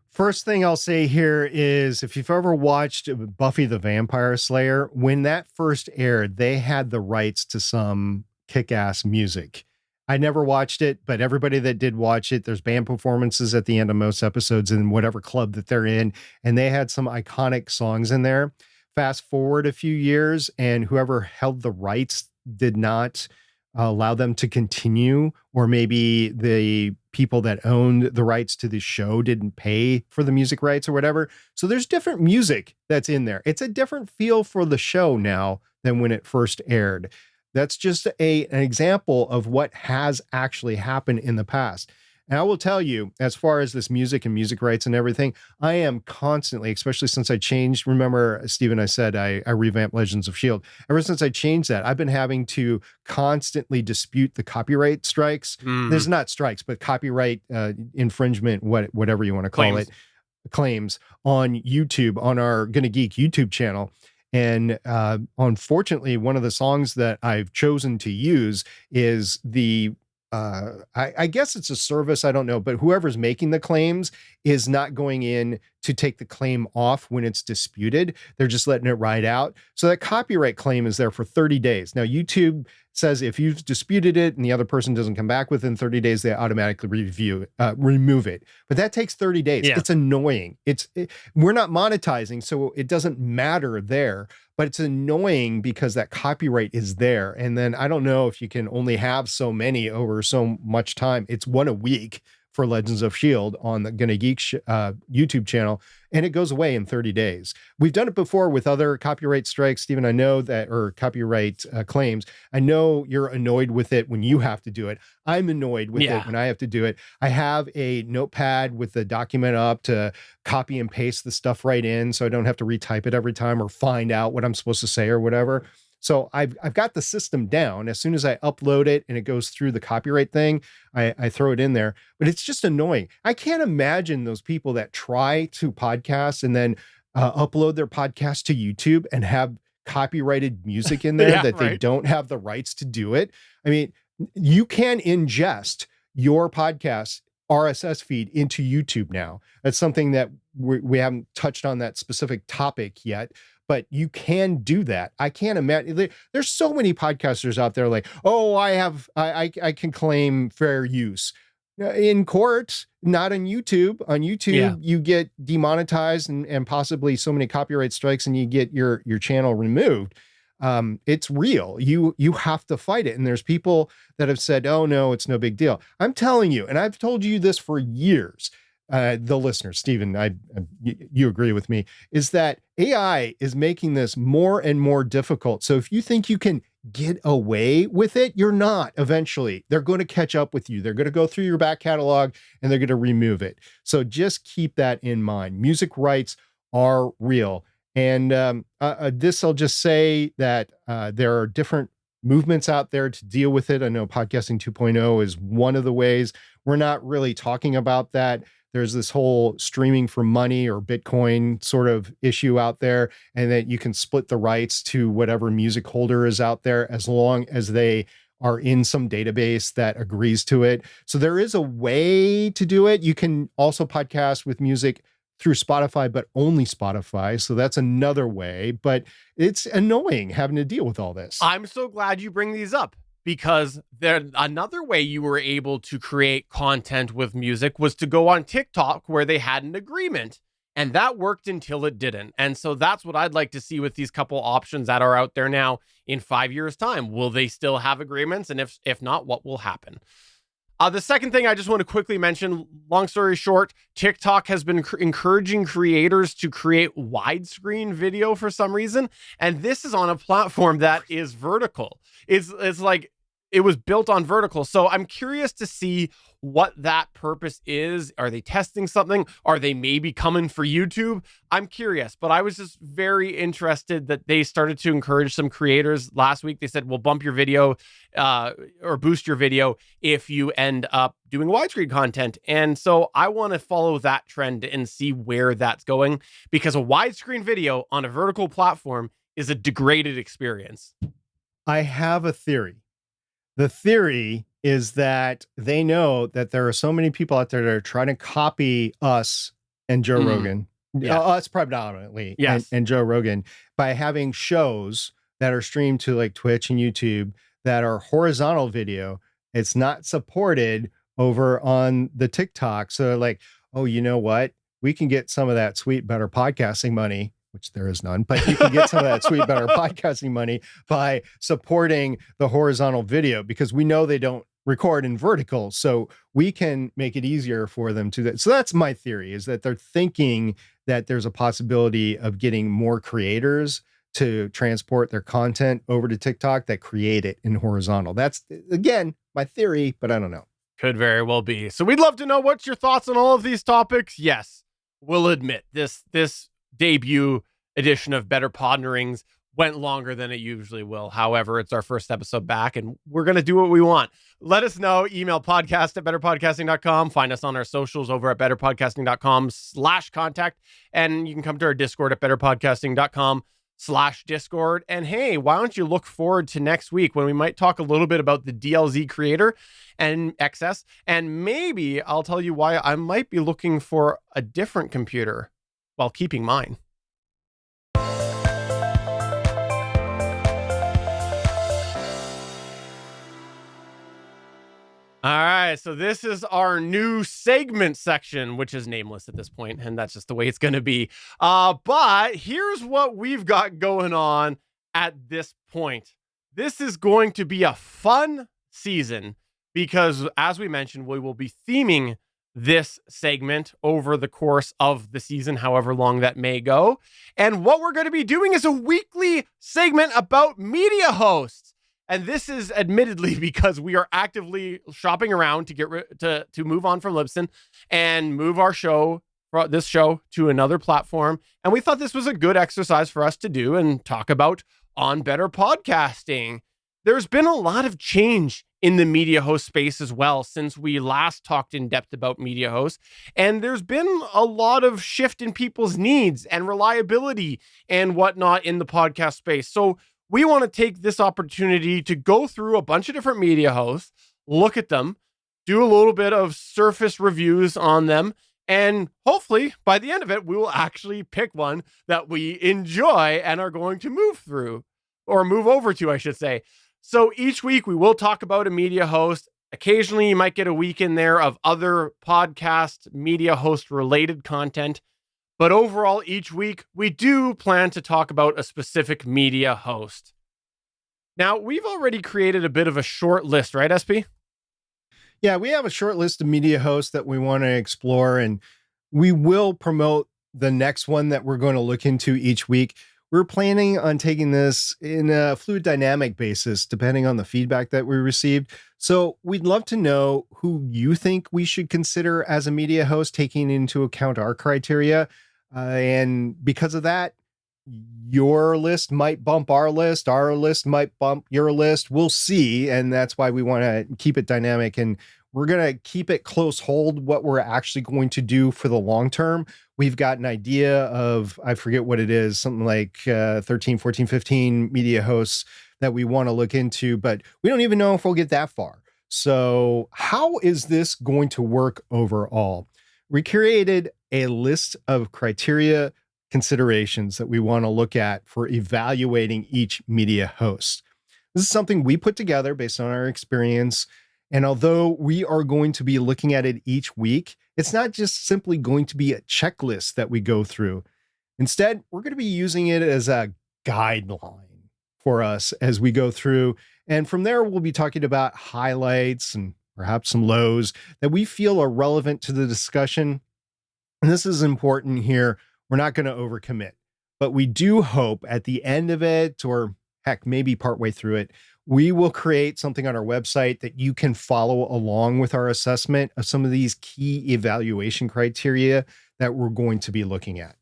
First thing I'll say here is if you've ever watched Buffy the Vampire Slayer, when that first aired, they had the rights to some kick-ass music. I never watched it, but everybody that did watch it, there's band performances at the end of most episodes in whatever club that they're in, and they had some iconic songs in there. Fast forward a few years, and whoever held the rights did not allow them to continue, or maybe the people that owned the rights to the show didn't pay for the music rights or whatever. So there's different music that's in there. It's a different feel for the show now than when it first aired. That's just an example of what has actually happened in the past. And I will tell you, as far as this music and music rights and everything, I am constantly, especially since I changed. Remember, Stephen, I said I revamped Legends of S.H.I.E.L.D. Ever since I changed that, I've been having to constantly dispute the copyright strikes. There's not strikes, but copyright infringement, whatever you want to call it, claims on YouTube, on our GonnaGeek YouTube channel. And unfortunately, one of the songs that I've chosen to use is the I guess it's a service, I don't know, but whoever's making the claims is not going in to take the claim off when it's disputed. They're just letting it ride out. So that copyright claim is there for 30 days. Now, YouTube says if you've disputed it and the other person doesn't come back within 30 days, they automatically remove it. But that takes 30 days. Yeah. It's annoying. We're not monetizing, so it doesn't matter there. But it's annoying because that copyright is there. And then I don't know if you can only have so many over so much time. It's one a week for Legends of S.H.I.E.L.D. on the GonnaGeek YouTube channel, and it goes away in 30 days. We've done it before with other copyright strikes, Stephen, I know that, or copyright claims. I know you're annoyed with it when you have to do it. I'm annoyed with it when I have to do it. I have a notepad with the document up to copy and paste the stuff right in so I don't have to retype it every time or find out what I'm supposed to say or whatever. So I've got the system down. As soon as I upload it and it goes through the copyright thing, I throw it in there. But it's just annoying. I can't imagine those people that try to podcast and then upload their podcast to YouTube and have copyrighted music in there they don't have the rights to do it. I mean, you can ingest your podcast RSS feed into YouTube now. That's something that we haven't touched on that specific topic yet, but you can do that. I can't imagine. There's so many podcasters out there like, oh, I can claim fair use in court, not on YouTube. On YouTube, you get demonetized and possibly so many copyright strikes, and you get your channel removed. It's real. You have to fight it. And there's people that have said, oh no, it's no big deal. I'm telling you, and I've told you this for years, the listeners, Stephen, you agree with me, is that AI is making this more and more difficult. So if you think you can get away with it, you're not. Eventually, they're going to catch up with you. They're going to go through your back catalog and they're going to remove it. So just keep that in mind. Music rights are real. And this, I'll just say that there are different movements out there to deal with it. I know Podcasting 2.0 is one of the ways. We're not really talking about that. There's this whole streaming for money or Bitcoin sort of issue out there, and that you can split the rights to whatever music holder is out there as long as they are in some database that agrees to it. So there is a way to do it. You can also podcast with music through Spotify, but only Spotify. So that's another way, but it's annoying having to deal with all this. I'm so glad you bring these up, because another way you were able to create content with music was to go on TikTok where they had an agreement, and that worked until it didn't. And so that's what I'd like to see with these couple options that are out there now in 5 years' time. Will they still have agreements? And if not, what will happen? The second thing I just want to quickly mention, long story short, TikTok has been encouraging creators to create widescreen video for some reason. And this is on a platform that is vertical. It's like it was built on vertical. So I'm curious to see what that purpose is. Are they testing something? Are they maybe coming for YouTube? I'm curious, but I was just very interested that they started to encourage some creators last week. They said, we'll bump your video or boost your video if you end up doing widescreen content. And so I want to follow that trend and see where that's going, because a widescreen video on a vertical platform is a degraded experience. I have a theory. The theory is that they know that there are so many people out there that are trying to copy us and Joe Rogan, us predominantly, yes, and Joe Rogan, by having shows that are streamed to like Twitch and YouTube that are horizontal video. It's not supported over on the TikTok. So they're like, oh, you know what? We can get some of that sweet, better podcasting money, which there is none, but you can get some of that sweet, better podcasting money by supporting the horizontal video, because we know they don't record in vertical. So we can make it easier for them to that. So that's my theory, is that they're thinking that there's a possibility of getting more creators to transport their content over to TikTok that create it in horizontal. That's, again, my theory, but I don't know. Could very well be. So we'd love to know what's your thoughts on all of these topics. Yes, we'll admit this debut edition of Better Podnerings went longer than it usually will. However, it's our first episode back and we're going to do what we want. Let us know. Email podcast@betterpodcasting.com. Find us on our socials over at betterpodcasting.com/contact. And you can come to our Discord at betterpodcasting.com/Discord. And hey, why don't you look forward to next week when we might talk a little bit about the DLZ creator and XS. And maybe I'll tell you why I might be looking for a different computer while keeping mine. All right, so this is our new segment section, which is nameless at this point, and that's just the way it's going to be. But here's what we've got going on at this point. This is going to be a fun season because, as we mentioned, we will be theming this segment over the course of the season, however long that may go. And what we're going to be doing is a weekly segment about media hosts. And this is admittedly because we are actively shopping around to get to move on from Libsyn and move our show, this show, to another platform. And we thought this was a good exercise for us to do and talk about on Better Podcasting. There's been a lot of change in the media host space as well since we last talked in depth about media hosts. And there's been a lot of shift in people's needs and reliability and whatnot in the podcast space. So we want to take this opportunity to go through a bunch of different media hosts, look at them, do a little bit of surface reviews on them, and hopefully by the end of it, we will actually pick one that we enjoy and are going to move through, or move over to, I should say. So each week we will talk about a media host. Occasionally you might get a week in there of other podcast media host related content. But overall, each week, we do plan to talk about a specific media host. Now, we've already created a bit of a short list, right, SP? Yeah, we have a short list of media hosts that we want to explore, and we will promote the next one that we're going to look into each week. We're planning on taking this in a fluid dynamic basis, depending on the feedback that we received. So we'd love to know who you think we should consider as a media host, taking into account our criteria. And because of that, your list might bump our list might bump your list. We'll see. And that's why we want to keep it dynamic. And we're going to keep it close hold what we're actually going to do for the long term. We've got an idea of, I forget what it is, something like 13, 14, 15 media hosts that we want to look into, but we don't even know if we'll get that far. So how is this going to work overall? We created a list of criteria considerations that we want to look at for evaluating each media host. This is something we put together based on our experience. And although we are going to be looking at it each week, it's not just simply going to be a checklist that we go through. Instead, we're going to be using it as a guideline for us as we go through. And from there, we'll be talking about highlights and perhaps some lows that we feel are relevant to the discussion. And this is important here. We're not going to overcommit, but we do hope at the end of it, or heck, maybe partway through it, we will create something on our website that you can follow along with our assessment of some of these key evaluation criteria that we're going to be looking at.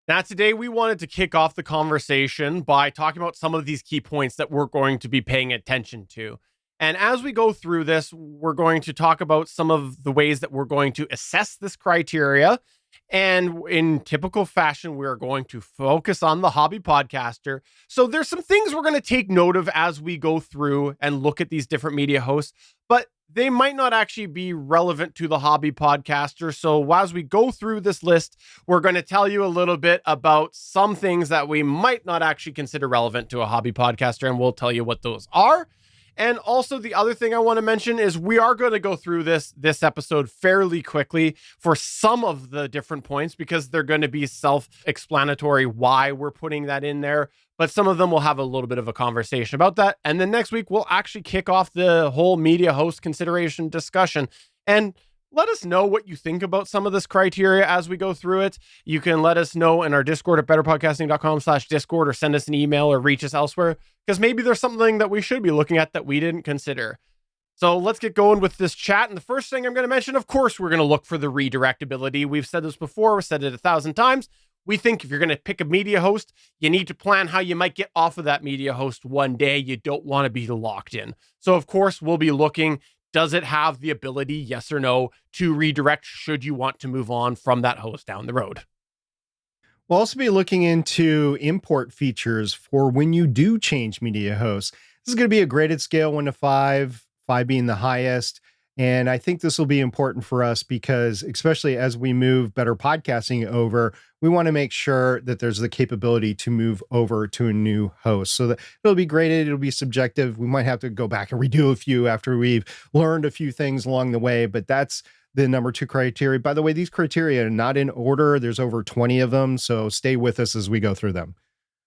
Now, today we wanted to kick off the conversation by talking about some of these key points that we're going to be paying attention to. And as we go through this, we're going to talk about some of the ways that we're going to assess this criteria. And in typical fashion, we are going to focus on the hobby podcaster. So there's some things we're going to take note of as we go through and look at these different media hosts, but they might not actually be relevant to the hobby podcaster. So as we go through this list, we're going to tell you a little bit about some things that we might not actually consider relevant to a hobby podcaster, and we'll tell you what those are. And also the other thing I want to mention is we are going to go through this episode fairly quickly for some of the different points because they're going to be self-explanatory why we're putting that in there. But some of them will have a little bit of a conversation about that. And then next week, we'll actually kick off the whole media host consideration discussion. And let us know what you think about some of this criteria as we go through it. You can let us know in our Discord at betterpodcasting.com/Discord, or send us an email or reach us elsewhere, because maybe there's something that we should be looking at that we didn't consider. So let's get going with this chat. And the first thing I'm going to mention, of course, we're going to look for the redirectability. We've said this before. We've said it 1,000 times. We think if you're going to pick a media host, you need to plan how you might get off of that media host one day. You don't want to be locked in. So, of course, we'll be looking, does it have the ability, yes or no, to redirect should you want to move on from that host down the road? We'll also be looking into import features for when you do change media hosts. This is going to be a graded scale 1 to 5, 5 being the highest. And I think this will be important for us because, especially as we move Better Podcasting over, we want to make sure that there's the capability to move over to a new host. So that it'll be graded, it'll be subjective. We might have to go back and redo a few after we've learned a few things along the way, but that's the number 2 criteria. By the way, these criteria are not in order. There's over 20 of them, so stay with us as we go through them.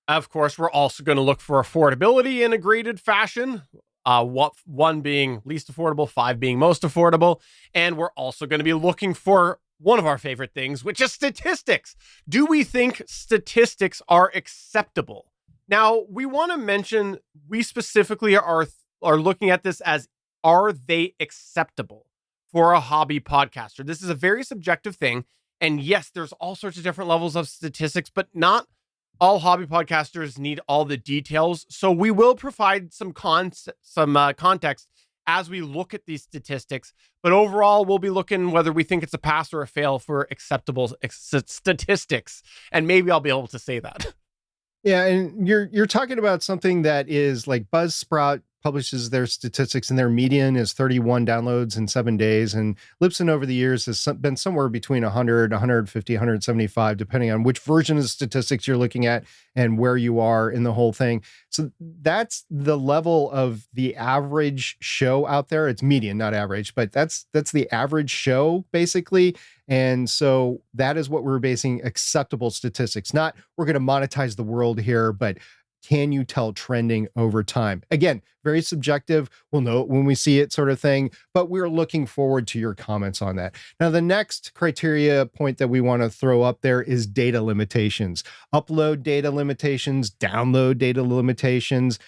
Of course, we're also going to look for affordability in a graded fashion. 1 being least affordable, 5 being most affordable. And we're also going to be looking for one of our favorite things, which is statistics. Do we think statistics are acceptable? Now, we want to mention, we specifically are looking at this as, are they acceptable for a hobby podcaster? This is a very subjective thing. And yes, there's all sorts of different levels of statistics, but not all hobby podcasters need all the details. So we will provide some context as we look at these statistics. But overall, we'll be looking whether we think it's a pass or a fail for acceptable statistics. And maybe I'll be able to say that. Yeah, and you're talking about something that is like Buzzsprout publishes their statistics, and their median is 31 downloads in 7 days. And Libsyn over the years has been somewhere between 100, 150, 175, depending on which version of statistics you're looking at and where you are in the whole thing. So that's the level of the average show out there. It's median, not average, but that's the average show basically. And so that is what we're basing acceptable statistics. Not we're going to monetize the world here, but can you tell trending over time? Again, very subjective. We'll know it when we see it, sort of thing, but we're looking forward to your comments on that. Now, the next criteria point that we want to throw up there is data limitations. Upload data limitations, download data limitations.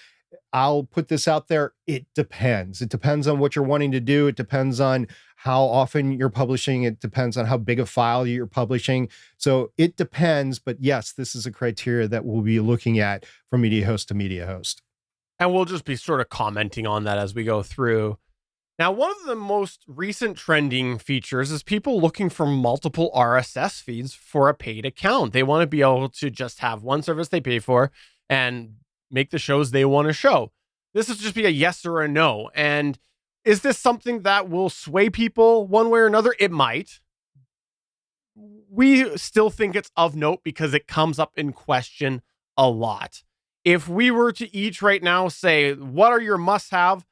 I'll put this out there. It depends. It depends on what you're wanting to do. It depends on how often you're publishing. It depends on how big a file you're publishing. So it depends. But yes, this is a criteria that we'll be looking at from media host to media host. And we'll just be sort of commenting on that as we go through. Now, one of the most recent trending features is people looking for multiple RSS feeds for a paid account. They want to be able to just have one service they pay for and make the shows they want to show. This will just be a yes or a no. And is this something that will sway people one way or another? It might. We still think it's of note because it comes up in question a lot. If we were to each right now say, what are your must-have?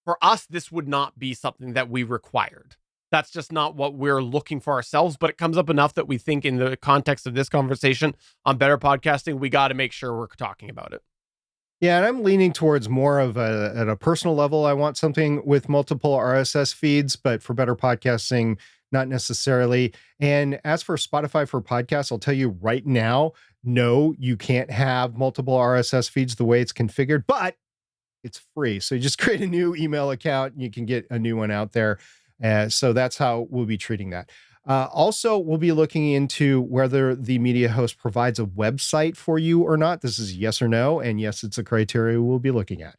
For us, this would not be something that we required. That's just not what we're looking for ourselves, but it comes up enough that we think in the context of this conversation on Better Podcasting, we got to make sure we're talking about it. Yeah, and I'm leaning towards more of at a personal level. I want something with multiple RSS feeds, but for Better Podcasting, not necessarily. And as for Spotify for podcasts, I'll tell you right now, no, you can't have multiple RSS feeds the way it's configured. But It's free. So you just create a new email account and you can get a new one out there. So that's how we'll be treating that. Also, we'll be looking into whether the media host provides a website for you or not. This is yes or no. And yes, it's a criteria we'll be looking at.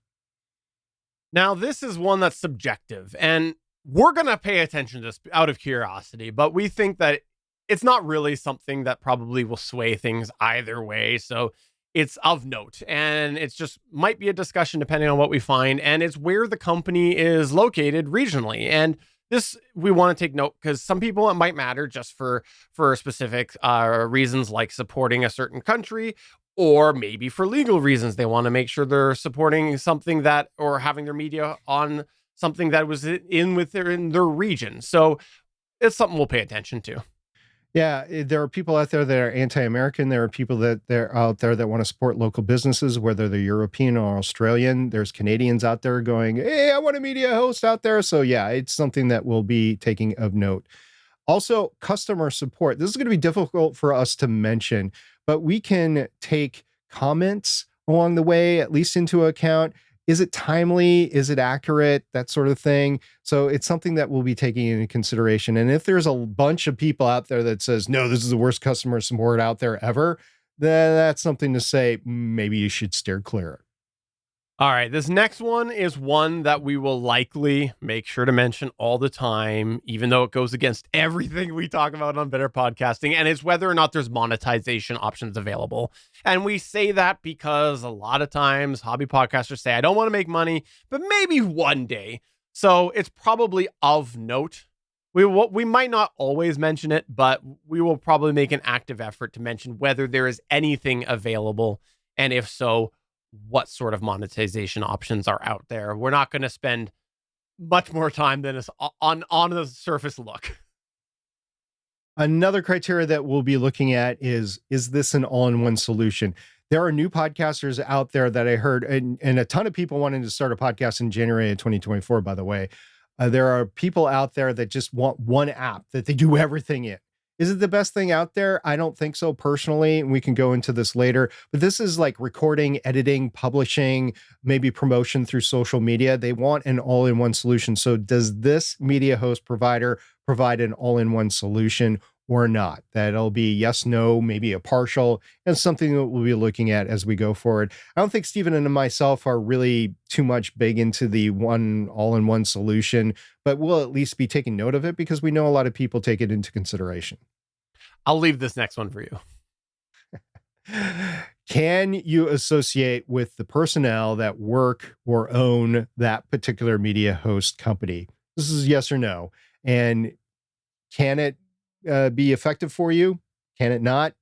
Now, this is one that's subjective, and we're going to pay attention to this out of curiosity, but we think that it's not really something that probably will sway things either way. So it's of note, and it's just might be a discussion depending on what we find, and it's where the company is located regionally. And this, we want to take note because some people it might matter just for specific reasons like supporting a certain country, or maybe for legal reasons. They want to make sure they're supporting something that, or having their media on something that was in their region. So it's something we'll pay attention to. Yeah, there are people out there that are anti-American. There are people that they're out there that want to support local businesses, whether they're European or Australian. There's Canadians out there going, hey, I want a media host out there. So yeah, it's something that we'll be taking of note. Also, customer support. This is going to be difficult for us to mention, but we can take comments along the way, at least into account. Is it timely? Is it accurate? That sort of thing. So it's something that we'll be taking into consideration. And if there's a bunch of people out there that says, no, this is the worst customer support out there ever, then that's something to say, maybe you should steer clear. All right, this next one is one that we will likely make sure to mention all the time, even though it goes against everything we talk about on Better Podcasting, and it's whether or not there's monetization options available. And we say that because a lot of times hobby podcasters say, I don't want to make money, but maybe one day. So it's probably of note. We might not always mention it, but we will probably make an active effort to mention whether there is anything available, and if so, what sort of monetization options are out there. We're not going to spend much more time than is on the surface look. Another criteria that we'll be looking at is this an all-in-one solution? There are new podcasters out there that I heard, and a ton of people wanting to start a podcast in January of 2024, by the way. There are people out there that just want one app that they do everything in. Is it the best thing out there? I don't think so personally. And we can go into this later, but this is like recording, editing, publishing, maybe promotion through social media. They want an all-in-one solution. So does this media host provider provide an all-in-one solution or not? That'll be yes, no, maybe a partial, and something that we'll be looking at as we go forward. I don't think Stephen and myself are really too much big into the one all-in-one solution, but we'll at least be taking note of it because we know a lot of people take it into consideration. I'll leave this next one for you. Can you associate with the personnel that work or own that particular media host company? This is yes or no. And can it be effective for you? Can it not?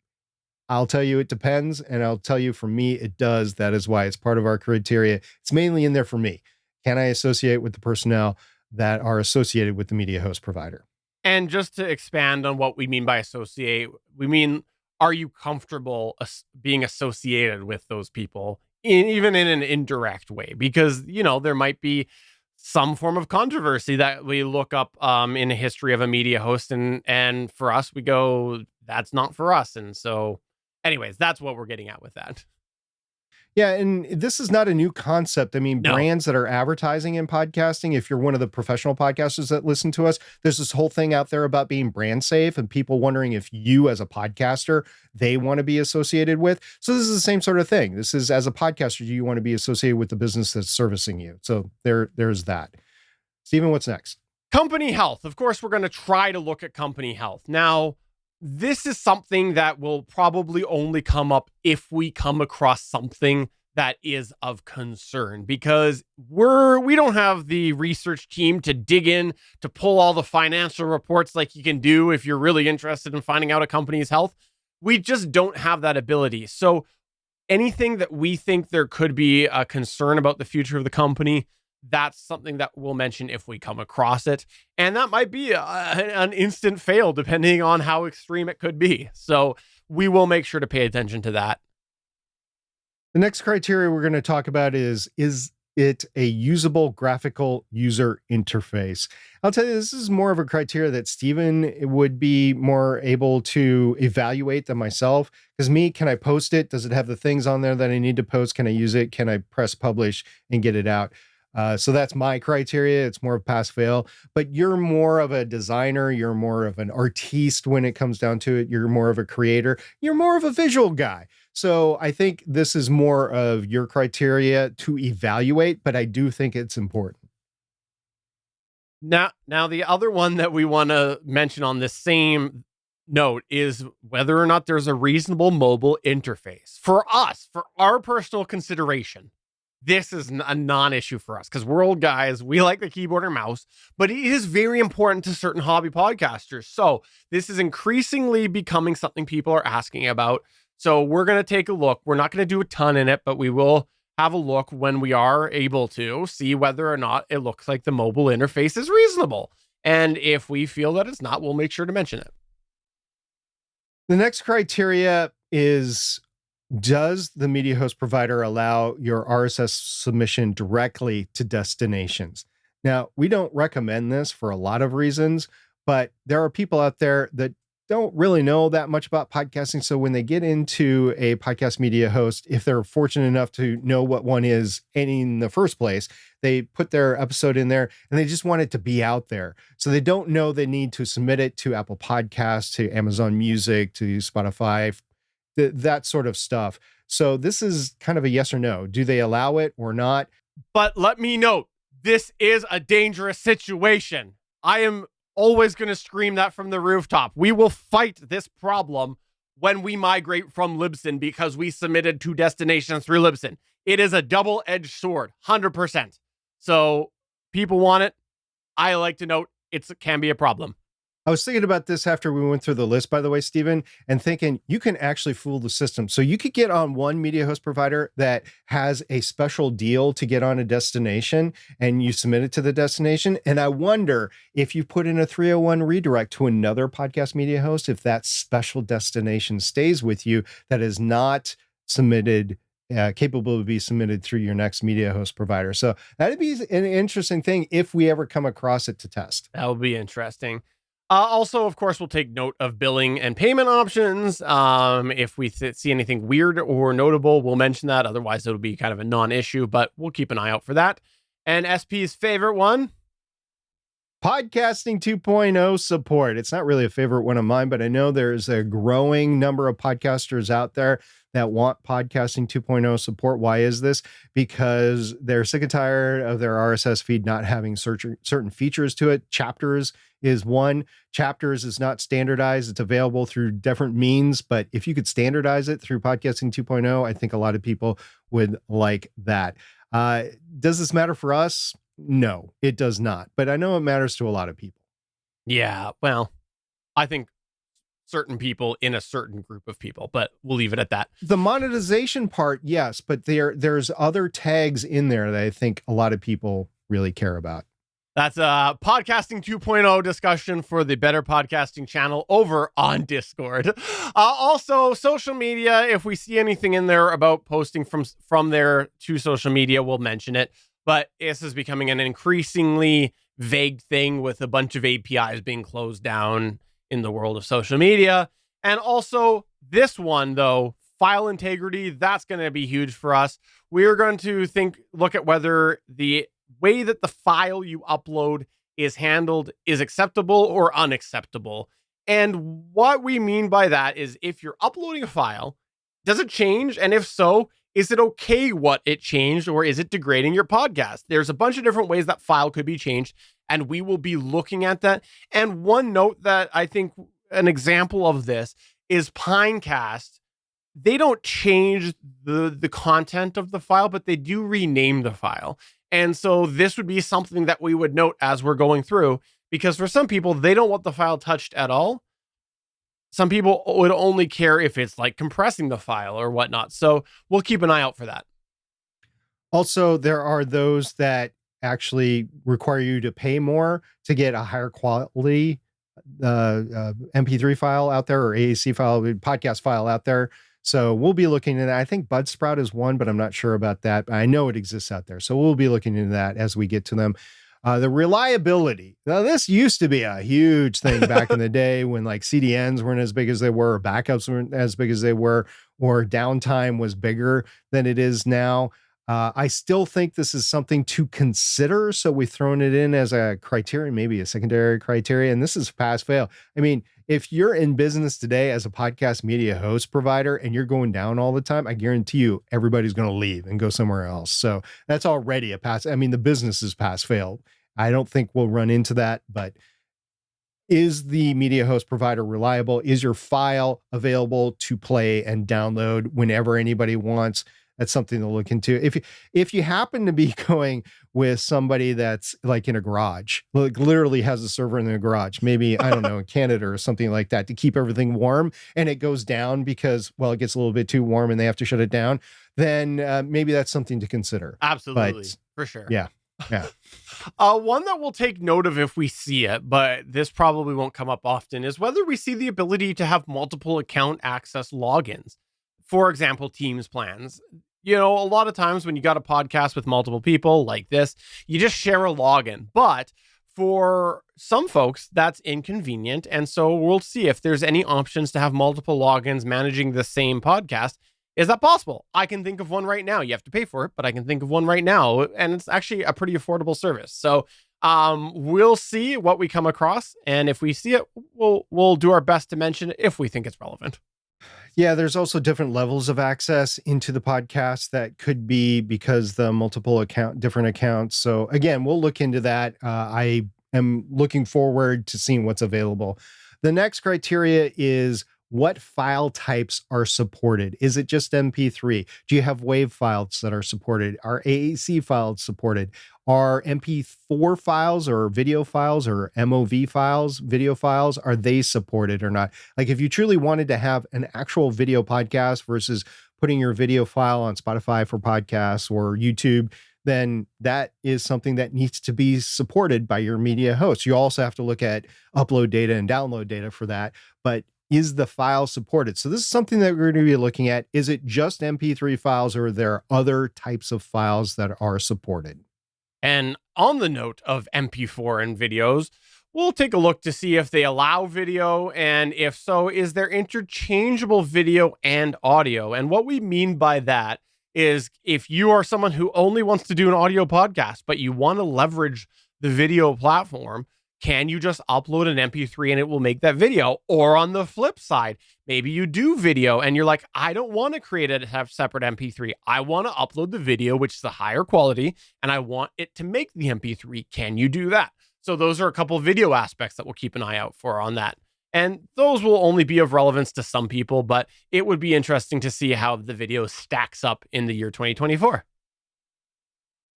I'll tell you it depends. And I'll tell you for me, it does. That is why it's part of our criteria. It's mainly in there for me. Can I associate with the personnel that are associated with the media host provider? And just to expand on what we mean by associate, we mean, are you comfortable being associated with those people, even in an indirect way? Because, there might be some form of controversy that we look up in a history of a media host. And for us, we go, that's not for us. And so anyways, that's what we're getting at with that. Yeah, and this is not a new concept. I mean, No. Brands that are advertising in podcasting, if you're one of the professional podcasters that listen to us, there's this whole thing out there about being brand safe and people wondering if you as a podcaster, they want to be associated with. So this is the same sort of thing. This is, as a podcaster, do you want to be associated with the business that's servicing you? So there's that. Stephen, what's next? Company health. Of course, we're going to try to look at company health. Now, this is something that will probably only come up if we come across something that is of concern, because we don't have the research team to dig in to pull all the financial reports like you can do if you're really interested in finding out a company's health. We just don't have that ability. So anything that we think there could be a concern about the future of the company, that's something that we'll mention if we come across it. And that might be an instant fail, depending on how extreme it could be. So we will make sure to pay attention to that. The next criteria we're going to talk about is it a usable graphical user interface. I'll tell you, this is more of a criteria that Steven would be more able to evaluate than myself. Because me, can I post it? Does it have the things on there that I need to post? Can I use it? Can I press publish and get it out? So that's my criteria. It's more of pass fail, but you're more of a designer. You're more of an artiste when it comes down to it. You're more of a creator. You're more of a visual guy. So I think this is more of your criteria to evaluate, but I do think it's important. Now the other one that we want to mention on this same note is whether or not there's a reasonable mobile interface. For us, for our personal consideration, this is a non-issue for us because we're old guys. We like the keyboard or mouse, but it is very important to certain hobby podcasters. So this is increasingly becoming something people are asking about. So we're going to take a look. We're not going to do a ton in it, but we will have a look when we are able to see whether or not it looks like the mobile interface is reasonable. And if we feel that it's not, we'll make sure to mention it. The next criteria is, does the media host provider allow your RSS submission directly to destinations? Now, we don't recommend this for a lot of reasons, but there are people out there that don't really know that much about podcasting. So when they get into a podcast media host, if they're fortunate enough to know what one is in the first place, they put their episode in there and they just want it to be out there. So they don't know they need to submit it to Apple Podcasts, to Amazon Music, to Spotify, that sort of stuff. So this is kind of a yes or no. Do they allow it or not? But let me note, this is a dangerous situation. I am always going to scream that from the rooftop. We will fight this problem when we migrate from Libsyn because we submitted to destinations through Libsyn. It is a double-edged sword, 100%. So people want it. I like to note it can be a problem. I was thinking about this after we went through the list, by the way, Steven, and thinking you can actually fool the system. So you could get on one media host provider that has a special deal to get on a destination and you submit it to the destination. And I wonder if you put in a 301 redirect to another podcast media host, if that special destination stays with you that is not submitted, capable to be submitted through your next media host provider. So that'd be an interesting thing if we ever come across it to test. That would be interesting. Also, of course, we'll take note of billing and payment options. If we see anything weird or notable, we'll mention that. Otherwise, it'll be kind of a non-issue, but we'll keep an eye out for that. And SP's favorite one? Podcasting 2.0 support. It's not really a favorite one of mine, but I know there's a growing number of podcasters out there that want podcasting 2.0 support. Why is this? Because they're sick and tired of their RSS feed not having certain features to it. Chapters is one. Chapters is not standardized. It's available through different means, but if you could standardize it through podcasting 2.0, I think a lot of people would like that. Does this matter for us? No, it does not. But I know it matters to a lot of people. Yeah, well, I think certain people in a certain group of people, but we'll leave it at that. The monetization part, yes, but there's other tags in there that I think a lot of people really care about. That's a podcasting 2.0 discussion for the Better Podcasting channel over on Discord. Also, social media, if we see anything in there about posting from there to social media, we'll mention it. But this is becoming an increasingly vague thing with a bunch of APIs being closed down in the world of social media. And also this one, though, file integrity, that's going to be huge for us. We are going to look at whether the way that the file you upload is handled is acceptable or unacceptable. And what we mean by that is if you're uploading a file, does it change? And if so, is it okay what it changed, or is it degrading your podcast? There's a bunch of different ways that file could be changed, and we will be looking at that. And one note that I think an example of this is Pinecast. They don't change the content of the file, but they do rename the file. And so this would be something that we would note as we're going through, because for some people, they don't want the file touched at all. Some people would only care if it's like compressing the file or whatnot. So we'll keep an eye out for that. Also, there are those that actually require you to pay more to get a higher quality MP3 file out there, or AAC file, podcast file out there. So we'll be looking at that. I think Budsprout is one, but I'm not sure about that. I know it exists out there. So we'll be looking into that as we get to them. The reliability. Now, this used to be a huge thing back in the day when like CDNs weren't as big as they were, or backups weren't as big as they were, or downtime was bigger than it is now. I still think this is something to consider. So we've thrown it in as a criterion, maybe a secondary criteria, and this is pass fail. I mean, if you're in business today as a podcast media host provider and you're going down all the time, I guarantee you everybody's going to leave and go somewhere else. So that's already a pass. I mean, the business is pass fail. I don't think we'll run into that, but is the media host provider reliable? Is your file available to play and download whenever anybody wants? That's something to look into. If you happen to be going with somebody that's like in a garage, like literally has a server in the garage, maybe, I don't know, in Canada or something like that, to keep everything warm, and it goes down because, well, it gets a little bit too warm and they have to shut it down, then maybe that's something to consider. Absolutely. For sure. Yeah. Yeah. One that we'll take note of if we see it, but this probably won't come up often, is whether we see the ability to have multiple account access logins. For example, Teams plans. You know, a lot of times when you got a podcast with multiple people like this, you just share a login. But for some folks, that's inconvenient. And so we'll see if there's any options to have multiple logins managing the same podcast. Is that possible? I can think of one right now. You have to pay for it, but I can think of one right now. And it's actually a pretty affordable service. So we'll see what we come across. And if we see it, we'll do our best to mention it if we think it's relevant. Yeah, there's also different levels of access into the podcast that could be because the multiple different accounts. So again, we'll look into that. I am looking forward to seeing what's available. The next criteria is what file types are supported. Is it just MP3? Do you have WAV files that are supported? Are AAC files supported? Are MP4 files or video files or MOV files, video files, are they supported or not? Like if you truly wanted to have an actual video podcast versus putting your video file on Spotify for podcasts or YouTube, then that is something that needs to be supported by your media host. You also have to look at upload data and download data for that, but is the file supported? So this is something that we're going to be looking at. Is it just MP3 files, or are there other types of files that are supported? And on the note of MP4 and videos, we'll take a look to see if they allow video, and if so, is there interchangeable video and audio? And what we mean by that is if you are someone who only wants to do an audio podcast, but you want to leverage the video platform, can you just upload an MP3 and it will make that video? Or on the flip side, maybe you do video and you're like, I don't want to create it to have separate MP3. I want to upload the video, which is the higher quality, and I want it to make the MP3. Can you do that? So those are a couple of video aspects that we'll keep an eye out for on that. And those will only be of relevance to some people, but it would be interesting to see how the video stacks up in the year 2024.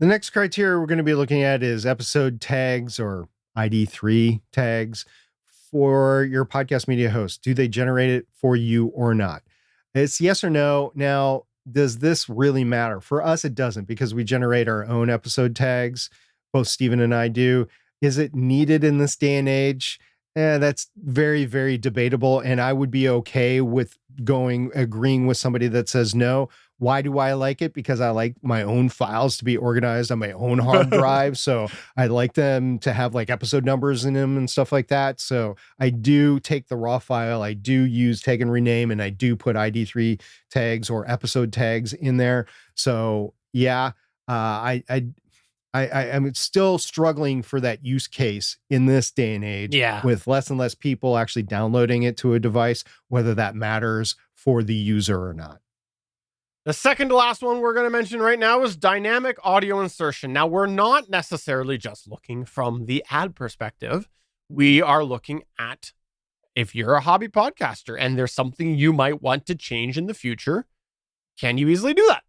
The next criteria we're going to be looking at is episode tags or ID3 tags for your podcast media host. Do they generate it for you or not? It's yes or no. Now, does this really matter? For us, it doesn't, because we generate our own episode tags. Both Stephen and I do. Is it needed in this day and age? That's very, very debatable. And I would be okay with agreeing with somebody that says no. Why do I like it? Because I like my own files to be organized on my own hard drive. So I like them to have like episode numbers in them and stuff like that. So I do take the raw file. I do use tag and rename, and I do put ID3 tags or episode tags in there. So yeah, I'm still struggling for that use case in this day and age, with less and less people actually downloading it to a device, whether that matters for the user or not. The second to last one we're going to mention right now is dynamic audio insertion. Now, we're not necessarily just looking from the ad perspective. We are looking at if you're a hobby podcaster and there's something you might want to change in the future, can you easily do that?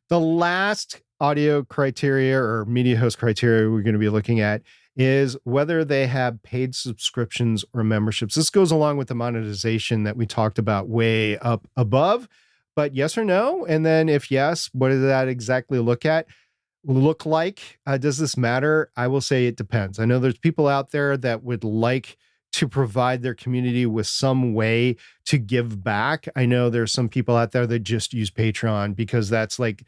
The last audio criteria or media host criteria we're going to be looking at is whether they have paid subscriptions or memberships. This goes along with the monetization that we talked about way up above, but yes or no? And then if yes, what does that exactly look like? Does this matter? I will say it depends. I know there's people out there that would like to provide their community with some way to give back. I know there's some people out there that just use Patreon because that's like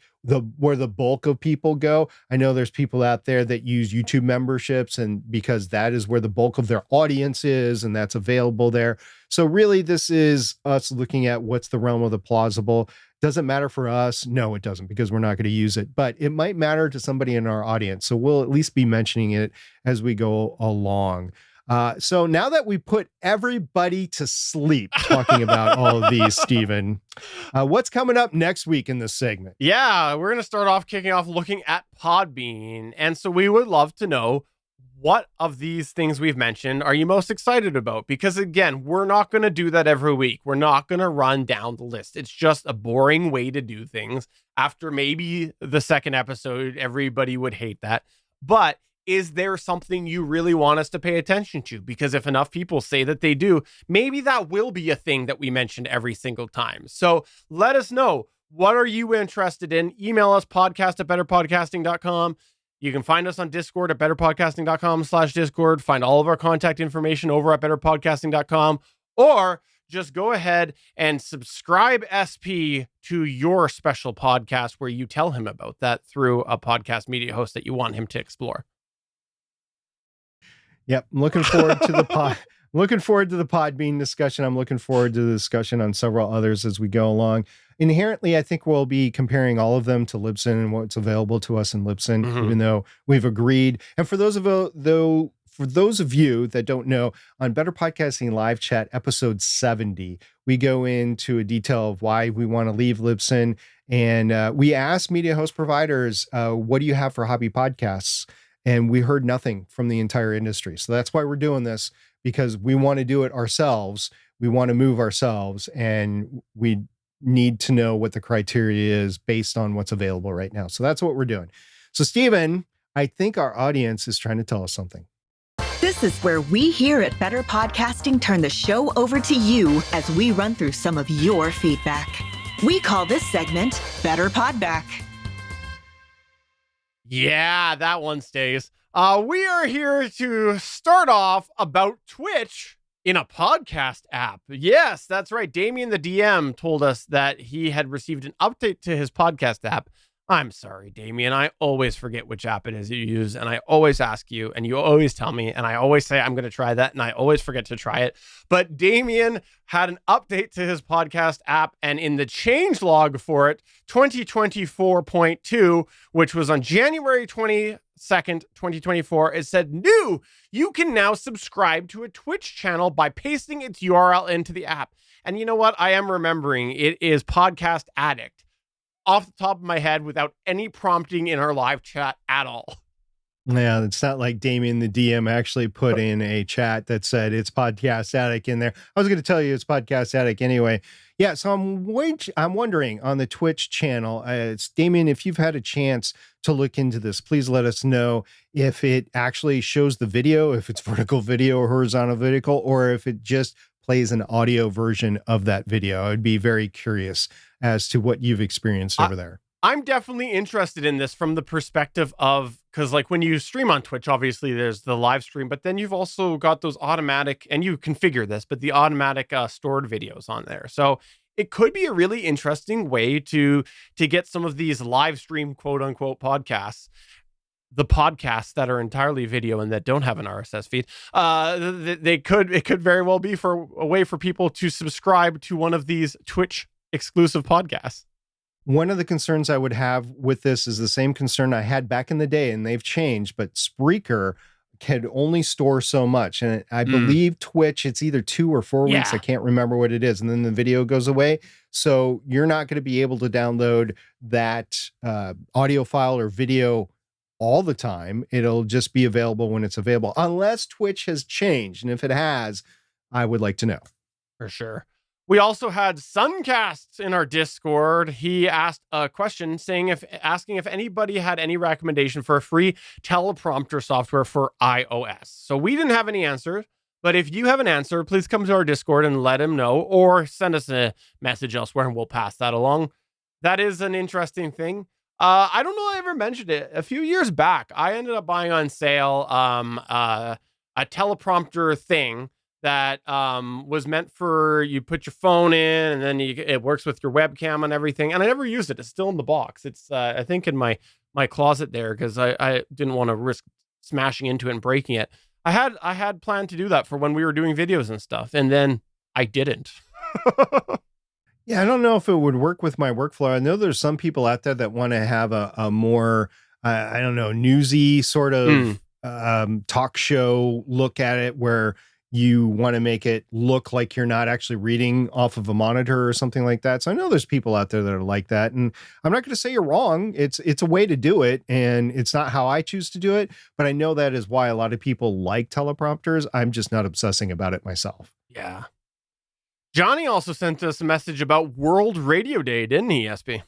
where the bulk of people go. I know there's people out there that use YouTube memberships, and because that is where the bulk of their audience is, and that's available there. So really, this is us looking at what's the realm of the plausible. Does it matter for us? No, it doesn't, because we're not going to use it, but it might matter to somebody in our audience. So we'll at least be mentioning it as we go along. So now that we put everybody to sleep talking about all of these, Stephen, what's coming up next week in this segment? Yeah, we're going to start off kicking off looking at Podbean. And so we would love to know, what of these things we've mentioned are you most excited about? Because again, we're not going to do that every week. We're not going to run down the list. It's just a boring way to do things. After maybe the second episode, everybody would hate that. But is there something you really want us to pay attention to? Because if enough people say that they do, maybe that will be a thing that we mention every single time. So let us know. What are you interested in? Email us, podcast@betterpodcasting.com. You can find us on Discord at betterpodcasting.com/Discord. Find all of our contact information over at betterpodcasting.com, or just go ahead and subscribe SP to your special podcast where you tell him about that through a podcast media host that you want him to explore. Yep. I'm looking forward to the looking forward to the Podbean discussion. I'm looking forward to the discussion on several others as we go along. Inherently, I think we'll be comparing all of them to Libsyn and what's available to us in Libsyn, even though we've agreed. And for those of you that don't know, on Better Podcasting Live Chat, episode 70, we go into a detail of why we want to leave Libsyn. And we asked media host providers, what do you have for hobby podcasts? And we heard nothing from the entire industry. So that's why we're doing this, because we want to do it ourselves. We want to move ourselves, and we need to know what the criteria is based on what's available right now. So that's what we're doing. So Stephen, I think our audience is trying to tell us something. This is where we here at Better Podcasting turn the show over to you as we run through some of your feedback. We call this segment Better Podback. Yeah, that one stays. We are here to start off about Twitch in a podcast app. Yes, that's right. Damian, the DM, told us that he had received an update to his podcast app. I'm sorry, Damian. I always forget which app it is you use, and I always ask you, and you always tell me, and I always say I'm going to try that, and I always forget to try it. But Damian had an update to his podcast app, and in the changelog for it, 2024.2, which was on January 22nd, 2024, it said, new, you can now subscribe to a Twitch channel by pasting its URL into the app. And you know what? I am remembering it is Podcast Addict, off the top of my head, without any prompting in our live chat at all. Yeah, it's not like Damian, the DM, actually put in a chat that said it's Podcast Addict in there. I was going to tell you it's Podcast Addict anyway. Yeah, so I'm wondering on the Twitch channel, it's Damian, if you've had a chance to look into this, please let us know if it actually shows the video, if it's vertical video or horizontal video, or if it just plays an audio version of that video. I would be very curious as to what you've experienced over there. I'm definitely interested in this from the perspective of, because like when you stream on Twitch, obviously there's the live stream, but then you've also got those automatic, and you configure this, but the automatic stored videos on there. So it could be a really interesting way to get some of these live stream quote unquote podcasts, the podcasts that are entirely video and that don't have an RSS feed. It could very well be for a way for people to subscribe to one of these Twitch exclusive podcasts. One of the concerns I would have with this is the same concern I had back in the day, and they've changed, but Spreaker can only store so much. And I believe Twitch, it's either 2 or 4 weeks. I can't remember what it is. And then the video goes away. So you're not going to be able to download that audio file or video all the time. It'll just be available when it's available, unless Twitch has changed. And if it has, I would like to know. For sure. We also had Suncasts in our Discord. He asked a question asking if anybody had any recommendation for a free teleprompter software for iOS. So we didn't have any answers, but if you have an answer, please come to our Discord and let him know, or send us a message elsewhere and we'll pass that along. That is an interesting thing. I don't know if I ever mentioned it. A few years back, I ended up buying on sale a teleprompter thing that was meant for you put your phone in and then it works with your webcam and everything. And I never used it. It's still in the box. It's I think in my closet there because I didn't want to risk smashing into it and breaking it. I had planned to do that for when we were doing videos and stuff, and then I didn't. Yeah, I don't know if it would work with my workflow. I know there's some people out there that want to have a more, I don't know, newsy sort of talk show look at it where you want to make it look like you're not actually reading off of a monitor or something like that. So I know there's people out there that are like that. And I'm not going to say you're wrong. It's a way to do it. And it's not how I choose to do it. But I know that is why a lot of people like teleprompters. I'm just not obsessing about it myself. Yeah. Johnny also sent us a message about World Radio Day, didn't he, SB?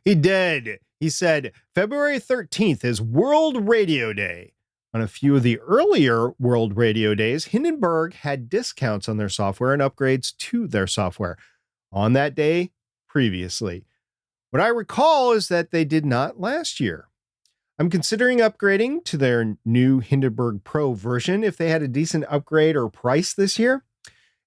He did. He said, February 13th is World Radio Day. On a few of the earlier World Radio Days, Hindenburg had discounts on their software and upgrades to their software on that day previously. What I recall is that they did not last year. I'm considering upgrading to their new Hindenburg Pro version if they had a decent upgrade or price this year.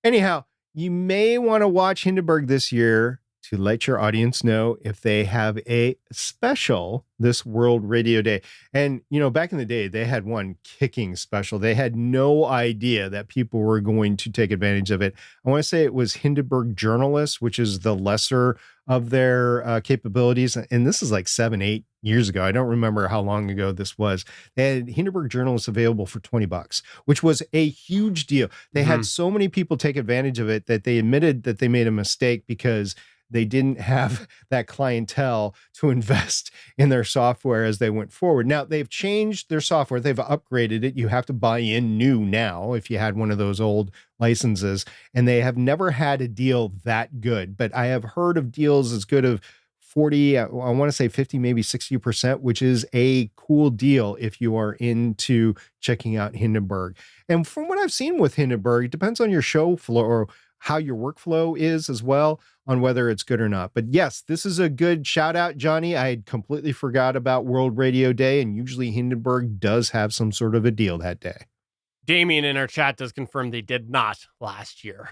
Anyhow, you may want to watch Hindenburg this year to let your audience know if they have a special this World Radio Day. And, you know, back in the day, they had one kicking special. They had no idea that people were going to take advantage of it. I want to say it was Hindenburg Journalists, which is the lesser of their capabilities. And this is like 7-8 years ago. I don't remember how long ago this was. They had Hindenburg Journalists available for $20, which was a huge deal. They had so many people take advantage of it that they admitted that they made a mistake because they didn't have that clientele to invest in their software as they went forward. Now, they've changed their software. They've upgraded it. You have to buy in new now if you had one of those old licenses. And they have never had a deal that good. But I have heard of deals as good of 40, I want to say 50, maybe 60%, which is a cool deal if you are into checking out Hindenburg. And from what I've seen with Hindenburg, it depends on your show flow or how your workflow is as well on whether it's good or not. But yes, this is a good shout out, Johnny. I had completely forgot about World Radio Day, and usually Hindenburg does have some sort of a deal that day. Damian in our chat does confirm they did not last year.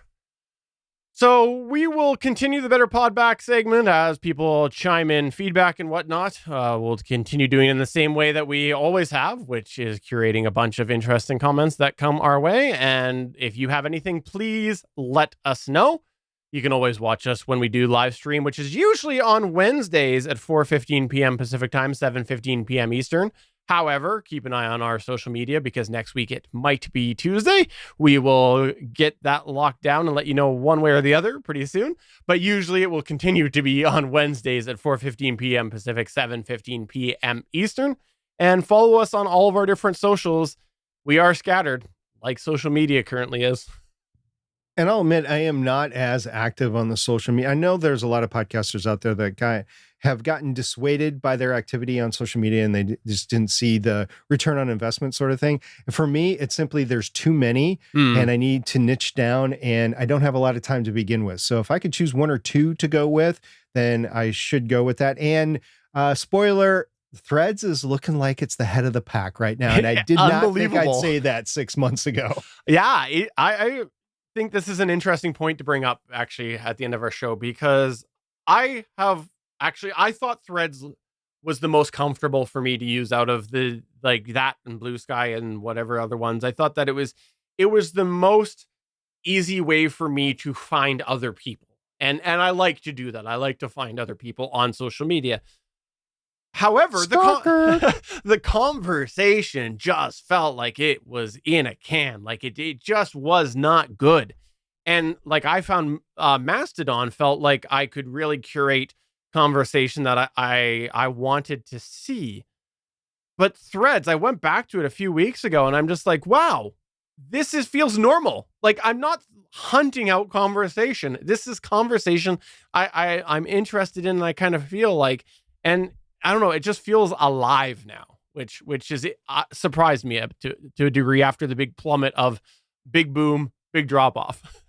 So we will continue the Better Podback segment as people chime in feedback and whatnot. We'll continue doing it in the same way that we always have, which is curating a bunch of interesting comments that come our way. And if you have anything, please let us know. You can always watch us when we do live stream, which is usually on Wednesdays at 4:15 p.m. Pacific time, 7:15 p.m. Eastern. However, keep an eye on our social media because next week it might be Tuesday. We will get that locked down and let you know one way or the other pretty soon. But usually it will continue to be on Wednesdays at 4:15 p.m. Pacific, 7:15 p.m. Eastern. And follow us on all of our different socials. We are scattered, like social media currently is. And I'll admit, I am not as active on the social media. I know there's a lot of podcasters out there that have gotten dissuaded by their activity on social media and they just didn't see the return on investment sort of thing. And for me, it's simply there's too many and I need to niche down and I don't have a lot of time to begin with. So if I could choose one or two to go with, then I should go with that. And spoiler, Threads is looking like it's the head of the pack right now. And I did not think I'd say that 6 months ago. Yeah, I think this is an interesting point to bring up actually at the end of our show because I thought Threads was the most comfortable for me to use out of the like that and Blue Sky and whatever other ones. I thought that it was the most easy way for me to find other people. And I like to do that. I like to find other people on social media. However, the conversation just felt like it was in a can. Like it just was not good. And like I found Mastodon felt like I could really curate conversation that I wanted to see. But Threads, I went back to it a few weeks ago and I'm just like, wow, feels normal. Like I'm not hunting out conversation. This is conversation I'm interested in and I kind of feel like, and I don't know, it just feels alive now, which is surprised me to a degree after the big plummet of big boom, big drop off.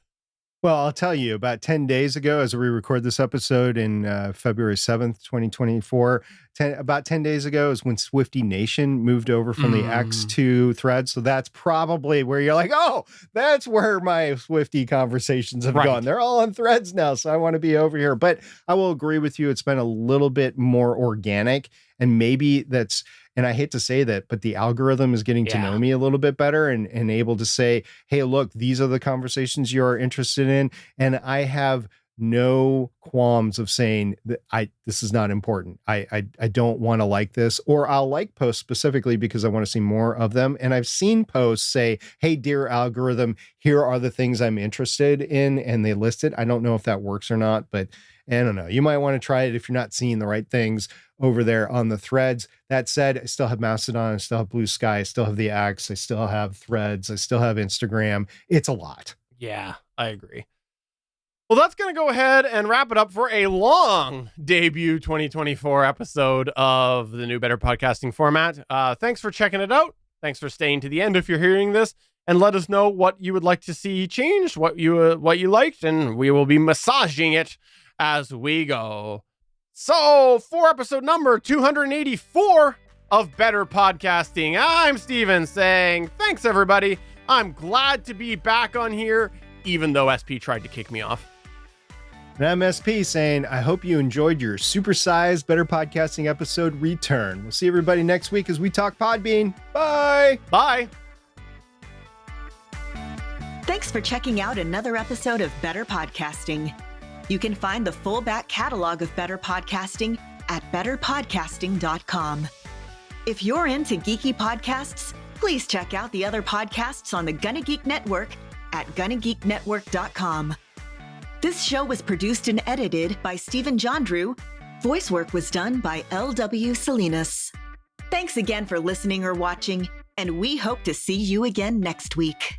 Well, I'll tell you, about 10 days ago, as we record this episode in February 7th, 2024, about 10 days ago is when Swifty Nation moved over from the X to Threads. So that's probably where you're like, oh, that's where my Swifty conversations have gone. They're all on Threads now, so I want to be over here. But I will agree with you. It's been a little bit more organic, and maybe that's... And I hate to say that, but the algorithm is getting to know me a little bit better and able to say, hey, look, these are the conversations you're interested in. And I have no qualms of saying that this is not important. I don't want to like this, or I'll like posts specifically because I want to see more of them. And I've seen posts say, hey, dear algorithm, here are the things I'm interested in. And they list it. I don't know if that works or not, but I don't know. You might want to try it if you're not seeing the right things over there on the Threads. That said, I still have Mastodon, I still have Blue Sky, I still have the X, I still have Threads, I still have Instagram. It's a lot. Yeah, I agree. Well, that's going to go ahead and wrap it up for a long debut 2024 episode of the new Better Podcasting format. Thanks for checking it out. Thanks for staying to the end if you're hearing this, and let us know what you would like to see changed, what you liked, and we will be massaging it as we go. So, for episode number 284 of Better Podcasting, I'm Steven saying thanks, everybody. I'm glad to be back on here, even though SP tried to kick me off. And I'm SP saying, I hope you enjoyed your supersized Better Podcasting episode return. We'll see everybody next week as we talk Podbean. Bye! Bye! Thanks for checking out another episode of Better Podcasting. You can find the full back catalog of Better Podcasting at betterpodcasting.com. If you're into geeky podcasts, please check out the other podcasts on the GonnaGeek Network at GonnaGeekNetwork.com. This show was produced and edited by Stephen Jondrew. Voice work was done by L.W. Salinas. Thanks again for listening or watching, and we hope to see you again next week.